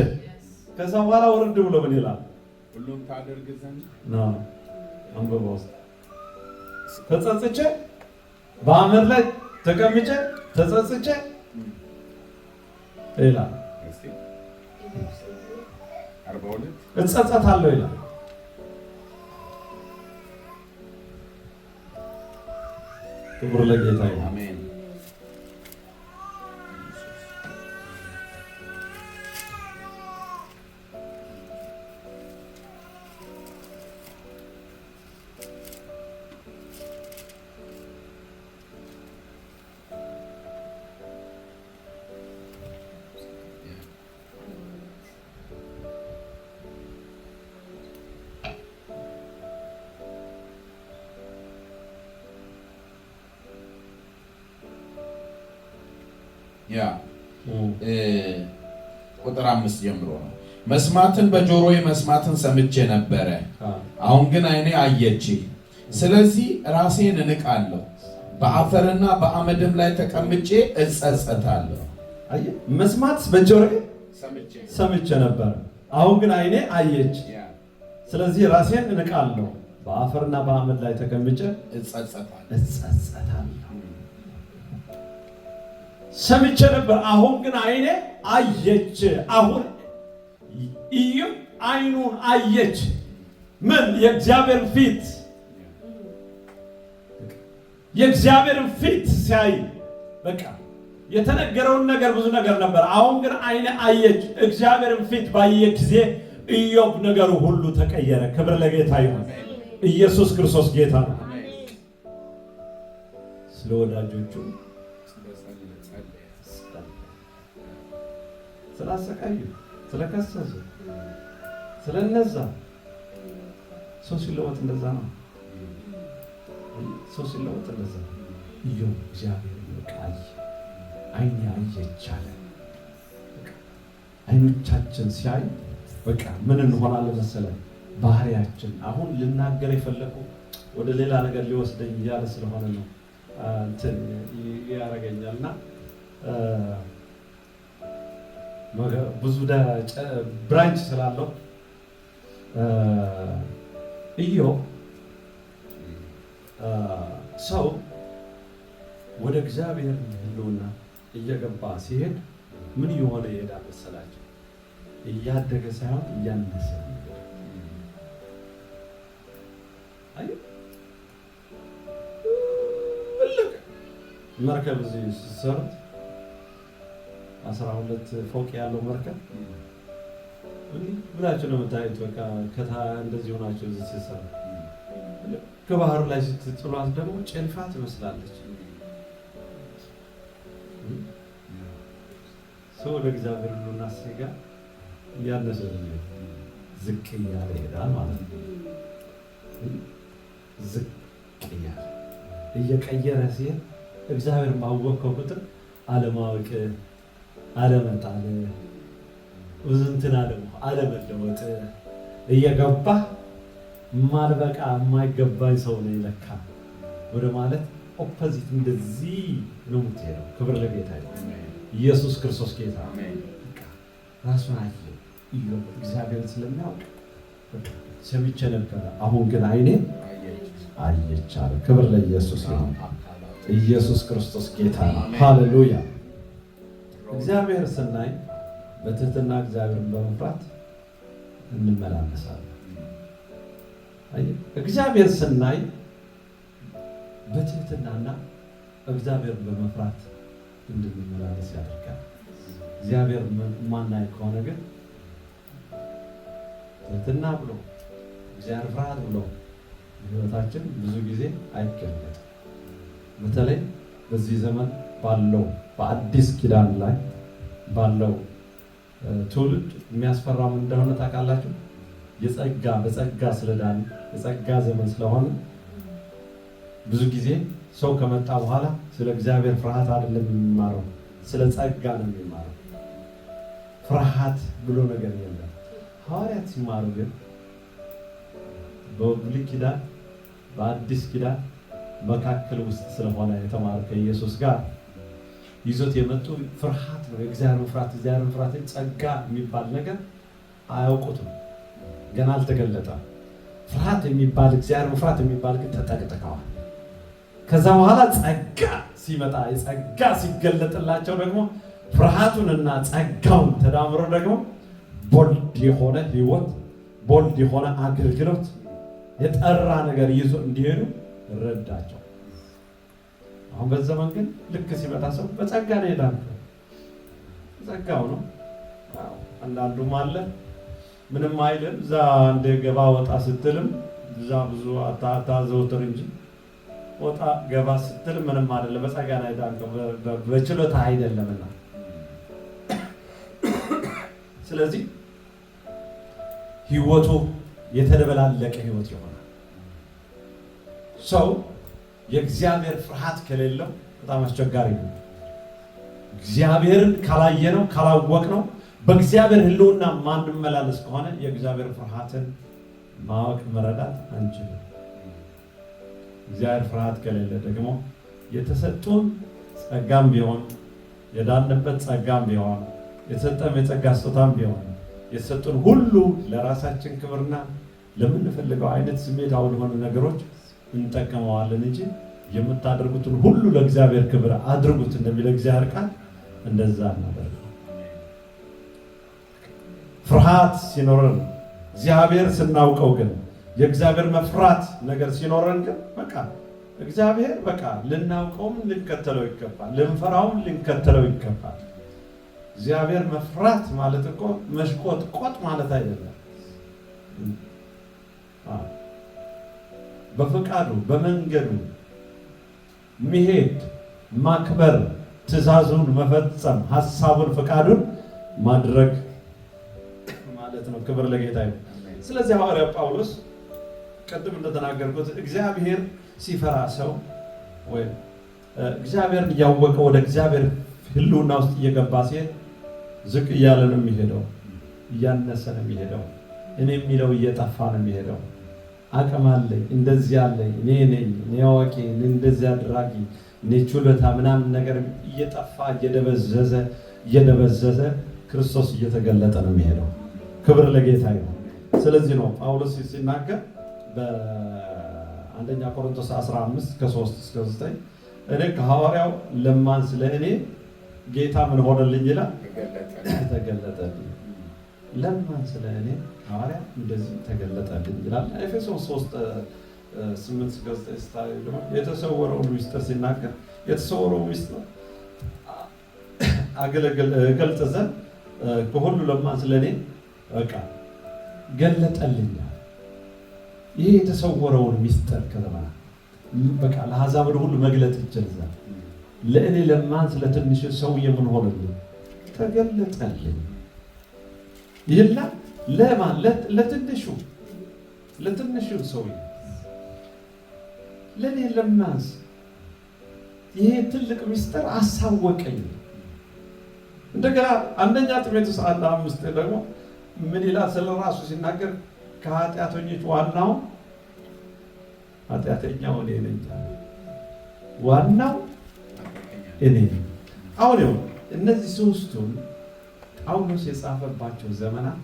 ከዛ በኋላ ወረድ ብሎ ምን ይላል? ሁሉም ታደርግ ዘንድ ነው አንበባ ውስጥ ተጸጽቼ በአመድ ላይ ተቀምጬ ተጸጽቼ ይላል 42 እጸጸታለሁ ይላል። ክብር ለጌታ ይሁን። አሜን። ያ ቁጥር 5 ጀምሮ ነው። መስማትን በጆሮዬ መስማትን ሰምቼ ነበረ፣ አሁን ግን ዓይኔ አየች። ስለዚህ ራሴን እንቃለሁ፣ በአፈርና በአመድም ላይ ተቀምጬ እጸጸታለሁ። አየህ፣ መስማት በጆሮዬ ሰምቼ ነበረ፣ አሁን ግን ዓይኔ አየች። ስለዚህ ራሴን እንቃለሁ፣ በአፈርና በአመድ ላይ ተቀምጬ እጸጸታለሁ። ሰምቼ ነበር፣ አሁን ግን ዓይኔ አየች። አሁን ኢዮብ ዓይኑን አየች። ምን? የእግዚአብሔር ፊት። የእግዚአብሔር ፊት ሲያይ በቃ የተነገረውን ነገር ብዙ ነገር ነበር። አሁን ግን ዓይኔ አየች። እግዚአብሔርን ፊት ባየ ጊዜ ኢዮብ ነገሩ ሁሉ ተቀየረ። ክብር ለጌታ ይሁን። ኢየሱስ ክርስቶስ ጌታ ነው። ስለ ወዳጆቹ ስላሰቃዩ፣ ስለከሰሱ፣ ስለነዛ ሰው ሲለወጥ እንደዛ ነው። ሰው ሲለወጥ እንደዛ ነው። ኢዮብ እግዚአብሔር ይቃል ዓይኔ አየች አለ። ዓይኖቻችን ሲያይ በቃ ምን እንሆናለን መሰለን? ባህሪያችን አሁን ልናገር የፈለኩ ወደ ሌላ ነገር ሊወስደኝ እያለ ስለሆነ ነው እንትን ያረገኛልና ብዙ ብራንች ስላለው ኢዮብ ሰው ወደ እግዚአብሔር ሕልውና እየገባ ሲሄድ ምን እየሆነ ይሄዳል መሰላቸው? እያደገ ሳይሆን እያነሰ። አየህ፣ መርከብ እዚህ ሲሰሩት 12 ፎቅ ያለው መርከብ ብላችሁ ነው የምታዩት። በቃ እንደዚህ ሆናችሁ እዚህ ሲሰሩ ከባህሩ ላይ ስትጥሏት ደግሞ ጭልፋ ትመስላለች። ሰው ወደ እግዚአብሔር ሕልውና ሲገባ እያነሰ ዝቅ እያለ ይሄዳል ማለት ነው። ዝቅ እያለ እየቀየረ ሲሄድ እግዚአብሔር ባወቀው ቁጥር አለማወቅ፣ አለመጣል፣ ውዝንትና ደግሞ አለመለወጥ እየገባ ማልበቃ የማይገባኝ ሰው ነው ለካ ወደ ማለት ኦፖዚት እንደዚህ ነው የምትሄደው። ክብር ለጌታ ይሁን። ኢየሱስ ክርስቶስ ጌታ ራሱን አየ። ኢዮብ እግዚአብሔርን ስለሚያውቅ ሰምቼ ነበረ፣ አሁን ግን ዓይኔ አየች አለ። ክብር ለኢየሱስ ይሁን። ኢየሱስ ክርስቶስ ጌታ ነው። ሃሌሉያ። እግዚአብሔር ስናይ በትህትና እግዚአብሔርን በመፍራት እንመላለሳለን። እግዚአብሔር ስናይ በትህትናና እግዚአብሔርን በመፍራት እንድንመላለስ ያደርጋል። እግዚአብሔር ማናይ ከሆነ ግን ትህትና ብሎ እግዚአብሔር ፍርሃት ብሎ ሕይወታችን ብዙ ጊዜ አይገለጥም። በተለይ በዚህ ዘመን ባለው በአዲስ ኪዳን ላይ ባለው ትውልድ የሚያስፈራ ምን እንደሆነ ታውቃላችሁ? በጸጋ ስለዳን የጸጋ ዘመን ስለሆነ ብዙ ጊዜ ሰው ከመጣ በኋላ ስለ እግዚአብሔር ፍርሃት አይደለም የሚማረው፣ ስለ ጸጋ ነው የሚማረው። ፍርሃት ብሎ ነገር የለም። ሐዋርያት ሲማሩ ግን በብሉይ ኪዳን በአዲስ ኪዳን መካከል ውስጥ ስለሆነ የተማሩ ከኢየሱስ ጋር ይዞት የመጡ ፍርሃት ነው። የእግዚአብሔር ፍርሃት ጸጋ የሚባል ነገር አያውቁትም፣ ገና አልተገለጠም። ፍርሃት የሚባል እግዚአብሔር ፍርሃት የሚባል ግን ተጠቅጥቀዋል። ከዛ በኋላ ጸጋ ሲመጣ የጸጋ ሲገለጥላቸው ደግሞ ፍርሃቱንና ጸጋውን ተዳምሮ ደግሞ ቦልድ የሆነ ህይወት፣ ቦልድ የሆነ አገልግሎት፣ የጠራ ነገር ይዞ እንዲሄዱ ረዳቸው። አሁን በዘመን ግን ልክ ሲመጣ ሰው በጸጋ ነው የዳነው፣ ጸጋው ነው። አንዳንዱም አለ ምንም አይልም፣ እዛ እንደ ገባ ወጣ ስትልም እዛ ብዙ አታዘውትር እንጂ ወጣ ገባ ስትል ምንም አይደለም፣ በጸጋ ነው የዳነው፣ በችሎታ አይደለምና። ስለዚህ ህይወቱ የተደበላለቀ ህይወት ይሆናል። ሰው የእግዚአብሔር ፍርሃት ከሌለው በጣም አስቸጋሪ ነው። እግዚአብሔርን ካላየነው ካላወቅነው በእግዚአብሔር ህልውና ማንመላለስ ከሆነ የእግዚአብሔር ፍርሃትን ማወቅ መረዳት አንችልም። እግዚአብሔር ፍርሃት ከሌለ ደግሞ የተሰጡን ጸጋም ቢሆን የዳንበት ጸጋም ቢሆን የተሰጠን የጸጋ ስጦታም ቢሆን የተሰጡን ሁሉ ለራሳችን ክብርና ለምንፈልገው አይነት ስሜታዊ ለሆኑ ነገሮች እንጠቀመዋለን እንጂ የምታደርጉትን ሁሉ ለእግዚአብሔር ክብር አድርጉት እንደሚል እግዚአብሔር ቃል እንደዛ እናደርግ። ፍርሃት ሲኖረን እግዚአብሔር ስናውቀው ግን የእግዚአብሔር መፍራት ነገር ሲኖረን ግን በቃ እግዚአብሔር በቃ ልናውቀውም ልንከተለው ይገባል፣ ልንፈራውም ልንከተለው ይገባል። እግዚአብሔር መፍራት ማለት እኮ መሽቆጥቆጥ ማለት አይደለም። በፈቃዱ በመንገዱ መሄድ፣ ማክበር፣ ትእዛዙን መፈጸም፣ ሐሳቡን ፈቃዱን ማድረግ ማለት ነው። ክብር ለጌታ ይሁን። ስለዚህ ሐዋርያ ጳውሎስ ቀደም እንደተናገርኩት እግዚአብሔር ሲፈራ ሰው ወይ እግዚአብሔርን እያወቀ ወደ እግዚአብሔር ህልውና ውስጥ እየገባ ሲሄድ ዝቅ እያለ ነው የሚሄደው፣ እያነሰ ነው የሚሄደው። እኔ የሚለው እየጠፋ ነው የሚሄደው። አቅም አለኝ፣ እንደዚህ አለኝ፣ እኔ ነኝ፣ እኔ አዋቂ፣ እኔ እንደዚህ አድራጊ፣ እኔ ችሎታ ምናምን ነገር እየጠፋ እየደበዘዘ ክርስቶስ እየተገለጠ ነው የሚሄደው። ክብር ለጌታ ይሁን። ስለዚህ ነው ጳውሎስ ሲናገር በአንደኛ ቆሮንቶስ 15 ከ3 እስከ 9 እኔ ከሐዋርያው ለማን ስለ እኔ ጌታ ምን ሆነልኝ ይላል? ተገለጠልኝ። ለማን ስለ እኔ ሐዋርያ እንደዚህ ተገለጠልኝ ይላል። ኤፌሶን 3:8 እስከ 9 ደግሞ የተሰወረውን ምስጢር ሲናገር የተሰወረው ምስጢር ገልጽ ዘንድ ከሁሉ ለማን ስለ እኔ በቃ ገለጠልኝ። ይሄ የተሰወረውን ምስጢር ከተማ በቃ ለአሕዛብ ሁሉ መግለጥ ይችላል። ለእኔ ለማን ስለ ትንሽ ሰው የምን ሆነልኝ? ተገለጠልኝ። ይህና ለማለት ለትንሹ ሰው ለእኔ ለማንስ ይሄ ትልቅ ምስጢር አሳወቀኝ። እንደገና አንደኛ ጢሞቴዎስ 1:5 ደግሞ ምን ይላል? ስለራሱ ሲናገር ከኃጢአተኞች ዋናው ኃጢአተኛው እኔ ነኝ። ዋናው እኔ ነኝ። አሁን እነዚህ ሶስቱን ጳውሎስ የጻፈባቸው ዘመናት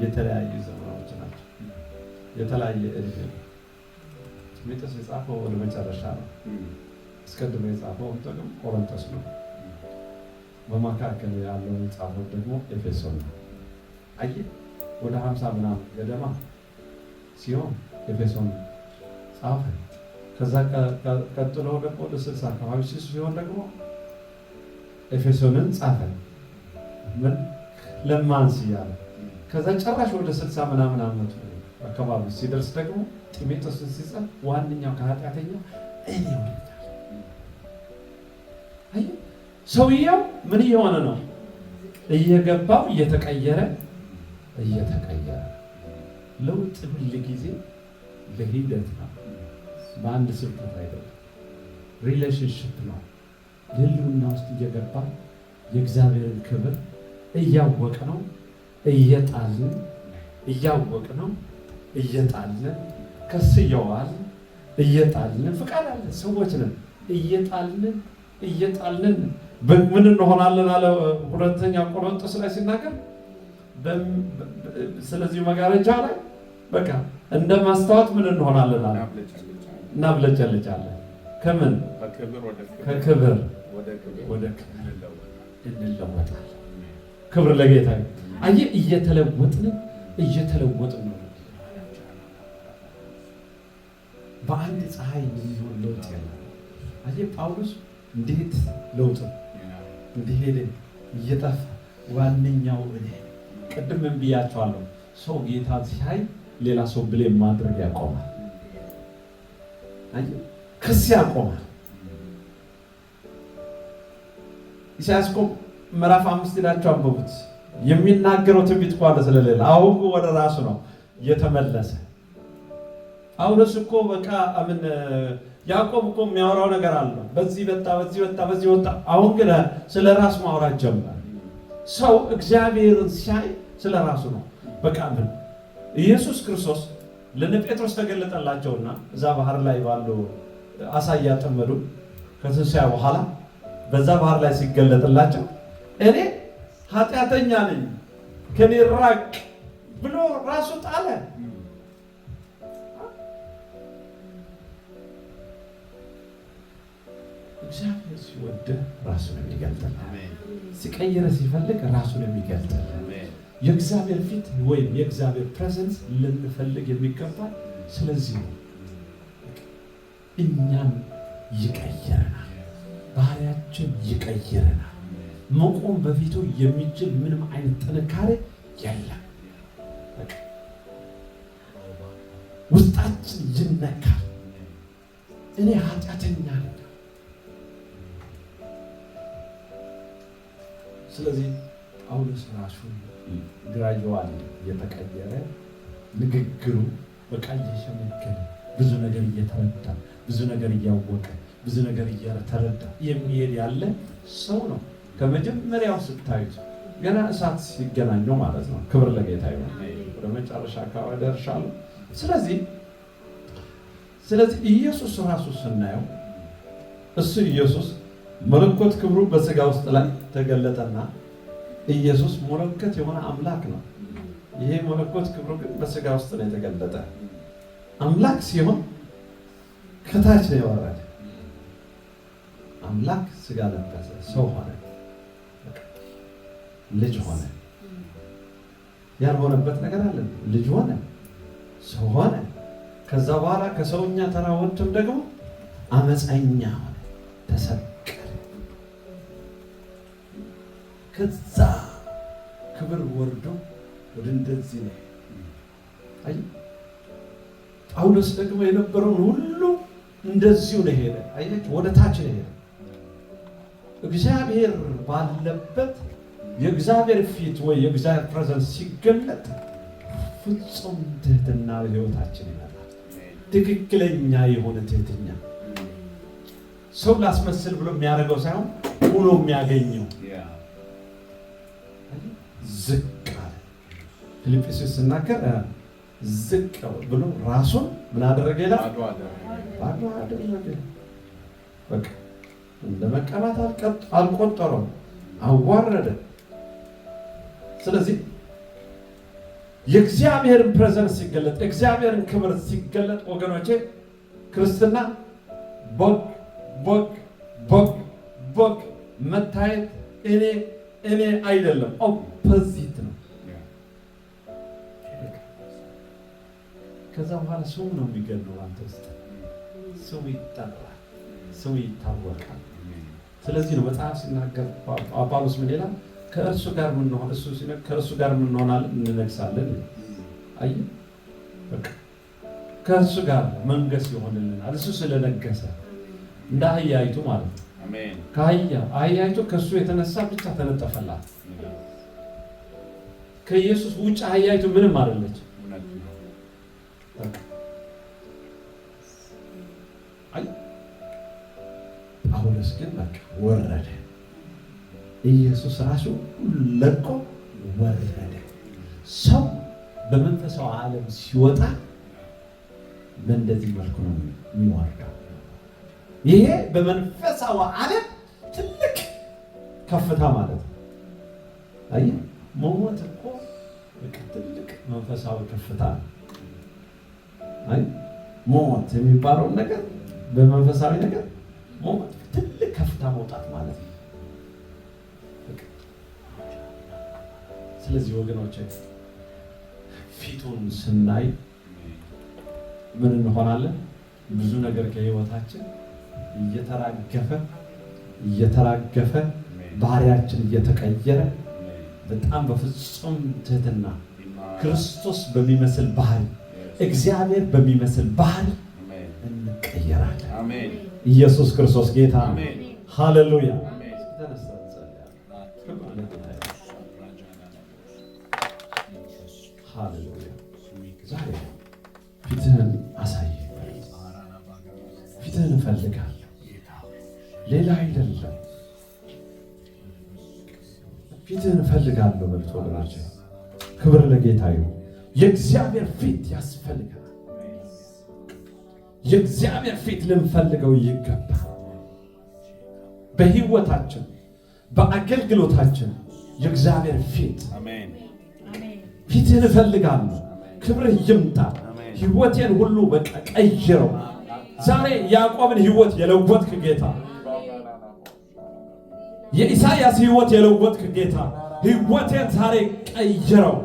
የተለያዩ ዘመናዎች ናቸው። የተለያየ እድሜ ነው። ጢሞቴዎስ የጻፈው ወደ መጨረሻ ነው። አስቀድሞ የጻፈው ደግሞ ቆሮንቶስ ነው። በመካከል ያለውን የጻፈው ደግሞ ኤፌሶን ነው። አየህ ወደ 50 ምናምን ገደማ ሲሆን ኤፌሶን ጻፈ። ከዛ ቀጥሎ ደግሞ ወደ 60 አካባቢ ሲሆን ደግሞ ኤፌሶንን ጻፈ። ምን ለማንስ እያለ ከዛ ጨራሽ ወደ 60 ምናምን ዓመቱ አካባቢ ሲደርስ ደግሞ ጢሞቴዎስን ሲጽፍ ዋነኛው ከኃጢአተኛው እኔ ሰውየው ምን እየሆነ ነው? እየገባው እየተቀየረ። ለውጥ ሁል ጊዜ በሂደት ነው፣ በአንድ ስብከት አይደለም። ሪሌሽንሽፕ ነው። ህልውና ውስጥ እየገባ የእግዚአብሔርን ክብር እያወቅ ነው እየጣልን ከስየዋል እየጣልን ፍቃድ አለ ሰዎች ነን እየጣልን ምን እንሆናለን አለ ሁለተኛ ቆሮንቶስ ላይ ሲናገር። ስለዚህ መጋረጃ ላይ በቃ እንደ ማስተዋት ምን እንሆናለን አለ እናብለጨልጫለን። ከምን ከክብር ወደ ክብር እንለወጣለን። ክብር ለጌታ። አየህ እየተለወጥን ነው። በአንድ ፀሐይ የሚሆን ለውጥ ያለ አየህ ጳውሎስ እንዴት ለውጥ እንደሄደ እየጠፋ ዋነኛው እኔ ቅድም ብያቸዋለሁ። ሰው ጌታ ሲያይ ሌላ ሰው ብሌም ማድረግ ያቆማል። አየህ ክስ ያቆማል። ኢሳይያስ ምዕራፍ 5 ሄዳችሁ አንብቡት። የሚናገረው ትንቢት እኮ አለ ስለሌለ አሁን ወደ ራሱ ነው የተመለሰ። ጳውሎስ እኮ በቃ አምን ያዕቆብ እኮ የሚያወራው ነገር አለ። በዚህ ወጣ። አሁን ግን ስለ ራሱ ማውራት ጀመረ። ሰው እግዚአብሔርን ሲያይ ስለ ራሱ ነው። በቃ ምን ኢየሱስ ክርስቶስ ለነ ጴጥሮስ ተገለጠላቸውና እዛ ባህር ላይ ባለው አሳ እያጠመዱ ከትንሣኤ በኋላ በዛ ባህር ላይ ሲገለጥላቸው እኔ ኃጢአተኛ ነኝ ከኔ ራቅ ብሎ ራሱ ጣለ። እግዚአብሔር ሲወድህ ራሱን የሚገልጥልህ፣ ሲቀይረ ሲፈልግ ራሱን የሚገልጥልህ የእግዚአብሔር ፊት ወይም የእግዚአብሔር ፕሬዘንስ ልንፈልግ የሚገባል። ስለዚህ ነው እኛን ይቀይረናል፣ ባህሪያችን ይቀይረናል። መቆም በፊቱ የሚችል ምንም አይነት ጥንካሬ የለም። ውስጣችን ይነካል። እኔ ኃጢአተኛ ነኝ። ስለዚህ ጳውሎስ ራሱ ግራጅዋል እየተቀየረ ንግግሩ በቃ እየሸመገለ ብዙ ነገር እየተረዳ ብዙ ነገር እያወቀ ብዙ ነገር እየተረዳ የሚሄድ ያለ ሰው ነው። ከመጀመሪያው ስታዩት ገና እሳት ሲገናኘው ማለት ነው። ክብር ለጌታ ይሁን። ወደ መጨረሻ አካባቢ ደርሻለሁ። ስለዚህ ኢየሱስ ራሱ ስናየው እሱ ኢየሱስ መለኮት ክብሩ በስጋ ውስጥ ላይ ተገለጠና ኢየሱስ መለኮት የሆነ አምላክ ነው። ይሄ መለኮት ክብሩ ግን በስጋ ውስጥ ነው የተገለጠ። አምላክ ሲሆን ከታች ነው የወረደ። አምላክ ስጋ ለበሰ፣ ሰው ሆነ፣ ልጅ ሆነ። ያልሆነበት ነገር አለ። ልጅ ሆነ፣ ሰው ሆነ። ከዛ በኋላ ከሰውኛ ተራ ወጥቶም ደግሞ አመፀኛ ሆነ፣ ተሰቀለ። ከዛ ክብር ወርዶ ወደ እንደዚህ ነው። አይ ጳውሎስ ደግሞ የነበረውን ሁሉ እንደዚሁ ነው ሄደ። አያችሁ ወደ ታች ነው ሄደ። እግዚአብሔር ባለበት የእግዚአብሔር ፊት ወይ የእግዚአብሔር ፕሬዘንስ ሲገለጥ ፍጹም ትህትና በሕይወታችን ይመጣል። ትክክለኛ የሆነ ትህትና ሰው ላስመስል ብሎ የሚያደርገው ሳይሆን ሆኖ የሚያገኘው ዝቅ አለ። ፊልጵስዩስ ሲናገር ዝቅ ብሎ ራሱን ምን አደረገ ይላል? ባዶ አደረገ። በቃ እንደ መቀባት አልቆጠረም፣ አዋረደ። ስለዚህ የእግዚአብሔርን ፕሬዘንስ ሲገለጥ እግዚአብሔርን ክብር ሲገለጥ ወገኖቼ ክርስትና ቦግ መታየት እኔ አይደለም፣ ኦፖዚት ነው። ከዛ በኋላ ሰው ነው የሚገድለው። አንተ ውስጥ ሰው ይጠራል፣ ሰው ይታወቃል። ስለዚህ ነው መጽሐፍ ሲናገር ጳውሎስ ምን ይላል? ከእርሱ ጋር ምን ሆነ? እሱ ሲነግር ከእርሱ ጋር ምን ሆናለን? እንነግሳለን። አይ በቃ ከእርሱ ጋር መንገስ ይሆንልናል። እሱ ስለነገሰ እንደ አህያይቱ ማለት ነው። ከአህያይቱ ከሱ የተነሳ ብቻ ተነጠፈላት። ከኢየሱስ ውጭ አህያይቱ ምንም አይደለች። ጳውሎስ ግን በቃ ወረደ። ኢየሱስ ራሱ ለቆ ወረደ። ሰው በመንፈሳዊ ዓለም ሲወጣ በእንደዚህ መልኩ ነው የሚወርደው። ይሄ በመንፈሳዊ ዓለም ትልቅ ከፍታ ማለት ነው። አይ ሞት እኮ ትልቅ መንፈሳዊ ከፍታ ነው። አይ ሞት የሚባለው ነገር በመንፈሳዊ ነገር ሞት ትልቅ ከፍታ መውጣት ማለት ነው። ስለዚህ ወገኖቼ ፊቱን ስናይ ምን እንሆናለን? ብዙ ነገር ከህይወታችን እየተራገፈ ባህሪያችን እየተቀየረ በጣም በፍጹም ትህትና ክርስቶስ በሚመስል ባህሪ እግዚአብሔር በሚመስል ባህሪ እንቀየራለን። አሜን። ኢየሱስ ክርስቶስ ጌታ ነው። ሃሌሉያ። ሃሌሉያ። ዛሬ ፊትህን አሳይ። ፊትህን እፈልጋለሁ፣ ሌላ አይደለም። ፊትህን እፈልጋለሁ በልቶ ወገኖቼ፣ ክብር ለጌታ ይሁን። የእግዚአብሔር ፊት ያስፈልጋል። የእግዚአብሔር ፊት ልንፈልገው ይገባል። በህይወታችን በአገልግሎታችን የእግዚአብሔር ፊት ፊትህን እፈልጋለሁ፣ ክብርህ ይምጣ፣ ህይወቴን ሁሉ በቃ ቀይረው። ዛሬ ያዕቆብን ህይወት የለወጥክ ጌታ፣ የኢሳይያስ ህይወት የለወጥክ ጌታ ህይወቴን ዛሬ ቀይረው።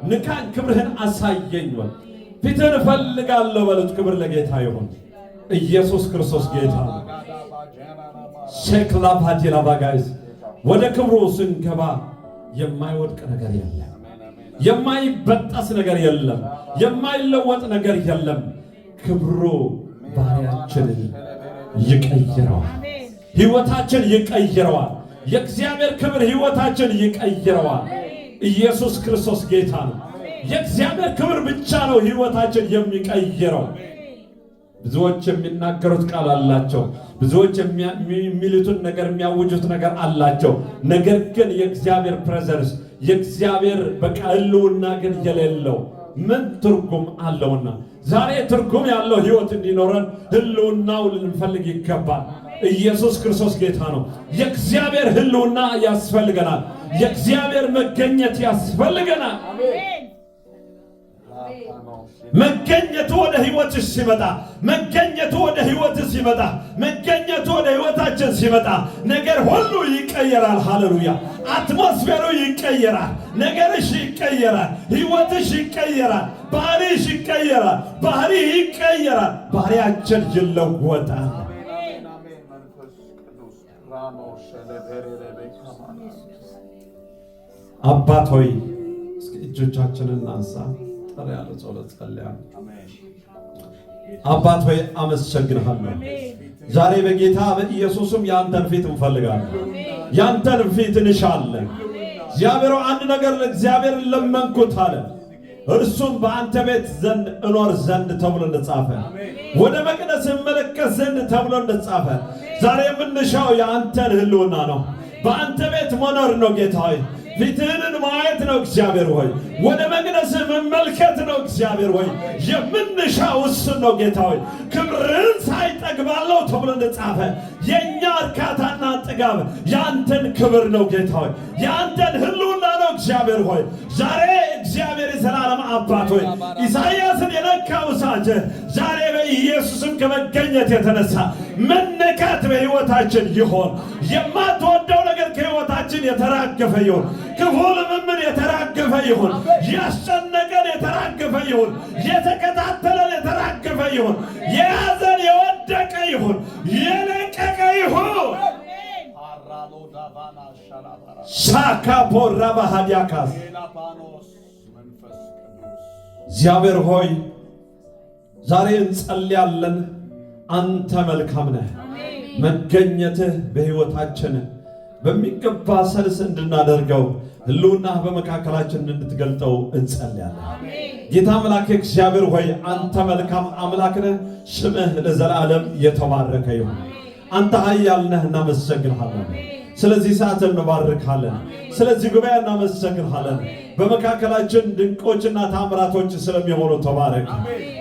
ንካን፣ ክብርህን አሳየኝ። ፊትህን እፈልጋለሁ በሉት። ክብር ለጌታ ይሁን። ኢየሱስ ክርስቶስ ጌታ ነው። ሼክላ ፓቲላ ባጋይስ ወደ ክብሩ ስንገባ የማይወድቅ ነገር የለም፣ የማይበጠስ ነገር የለም፣ የማይለወጥ ነገር የለም። ክብሩ ባህሪያችንን ይቀይረዋል፣ ህይወታችን ይቀይረዋል። የእግዚአብሔር ክብር ህይወታችን ይቀይረዋል። ኢየሱስ ክርስቶስ ጌታ ነው። የእግዚአብሔር ክብር ብቻ ነው ህይወታችን የሚቀይረው። ብዙዎች የሚናገሩት ቃል አላቸው፣ ብዙዎች የሚሉትን ነገር የሚያውጁት ነገር አላቸው። ነገር ግን የእግዚአብሔር ፕሬዘንስ የእግዚአብሔር በቃ ህልውና ግን የሌለው ምን ትርጉም አለውና ዛሬ ትርጉም ያለው ህይወት እንዲኖረን ህልውናው ልንፈልግ ይገባል። ኢየሱስ ክርስቶስ ጌታ ነው። የእግዚአብሔር ህልውና ያስፈልገናል። የእግዚአብሔር መገኘት ያስፈልገናል። መገኘቱ ወደ ህይወትሽ ሲመጣ፣ መገኘቱ ወደ ህይወትሽ ሲመጣ፣ መገኘቱ ወደ ህይወታችን ሲመጣ ነገር ሁሉ ይቀየራል። ሃሌሉያ። አትሞስፌሩ ይቀየራል፣ ነገርሽ ይቀየራል፣ ህይወትሽ ይቀየራል፣ ባህሪሽ ይቀየራል፣ ባህሪ ይቀየራል፣ ባህሪያችን ይለወጣል። አባት ሆይ እስኪ እጆቻችንን አንሳ። ጠር ያለ ጸሎት ጸልያለሁ። አባት ሆይ አመሰግንሃለሁ። ዛሬ በጌታ በኢየሱስም ያንተን ፊት እንፈልጋለን፣ ያንተን ፊት እንሻለን። እግዚአብሔር አንድ ነገር ለእግዚአብሔር ለመንኩት አለ፣ እርሱም በአንተ ቤት ዘንድ እኖር ዘንድ ተብሎ እንደጻፈ፣ ወደ መቅደስ እመለከት ዘንድ ተብሎ እንደጻፈ ዛሬ የምንሻው የአንተን ህልውና ነው። በአንተ ቤት መኖር ነው ጌታ ሆይ። ፊትህን ማየት ነው እግዚአብሔር ሆይ። ወደ መቅደስ መመልከት ነው እግዚአብሔር ሆይ። የምንሻው እሱን ነው ጌታ ሆይ። ክብርን ሳይጠግባለው ተብሎ እንደጻፈ የእኛ እርካታና ጥጋብ የአንተን ክብር ነው ጌታ ሆይ። የአንተን ህልውና ነው እግዚአብሔር ሆይ። ዛሬ እግዚአብሔር የዘላለም አባት ሆይ ኢሳይያስን የነካው እሳት ዛሬ በኢየሱስም ከመገኘት የተነሳ መነካት በሕይወታችን ይሆን። የማትወደው ነገር ከሕይወታችን የተራገፈ ይሆን። ክፉ ልምምድ የተራገፈ ይሁን። ያስጨነቀን የተራገፈ ይሁን። የተከታተለን የተራገፈ ይሁን። የያዘን የወደቀ ይሁን። የለቀቀ ይሁን። ሻካፖራ ባህዲያካስ እግዚአብሔር ሆይ ዛሬ እንጸልያለን። አንተ መልካም ነህ። መገኘትህ በሕይወታችን በሚገባ ሰልስ እንድናደርገው ህልውና በመካከላችን እንድትገልጠው እንጸልያለን። ጌታ አምላክ እግዚአብሔር ሆይ አንተ መልካም አምላክ ነህ። ስምህ ለዘላለም የተባረከ ይሁን። አንተ ኃያል ነህ፣ እናመሰግንሃለን። ስለዚህ ሰዓት እንባርካለን። ስለዚህ ጉባኤ እናመሰግንሃለን። በመካከላችን ድንቆችና ታምራቶች ስለሚሆኑ ተባረክ።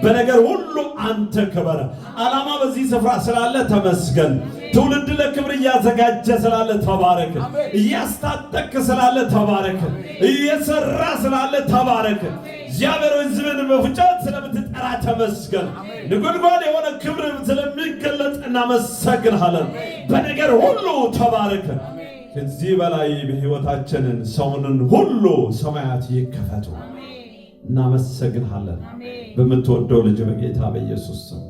በነገር ሁሉ አንተ ክበር። ዓላማ በዚህ ስፍራ ስላለ ተመስገን። ትውልድ ለክብር እያዘጋጀ ስላለ ተባረክ። እያስታጠቅ ስላለ ተባረክ። እየሰራ ስላለ ተባረክ። እግዚአብሔር ሕዝብን በፉጨት ስለምትጠራ ተመስገን። ንጉድጓድ የሆነ ክብር ስለሚገለጥ እናመሰግንሃለን። በነገር ሁሉ ተባረክ። ከዚህ በላይ በሕይወታችንን ሰውንን ሁሉ ሰማያት ይከፈቱ። እናመሰግንሃለን በምትወደው ልጅ በጌታ በኢየሱስ ስም።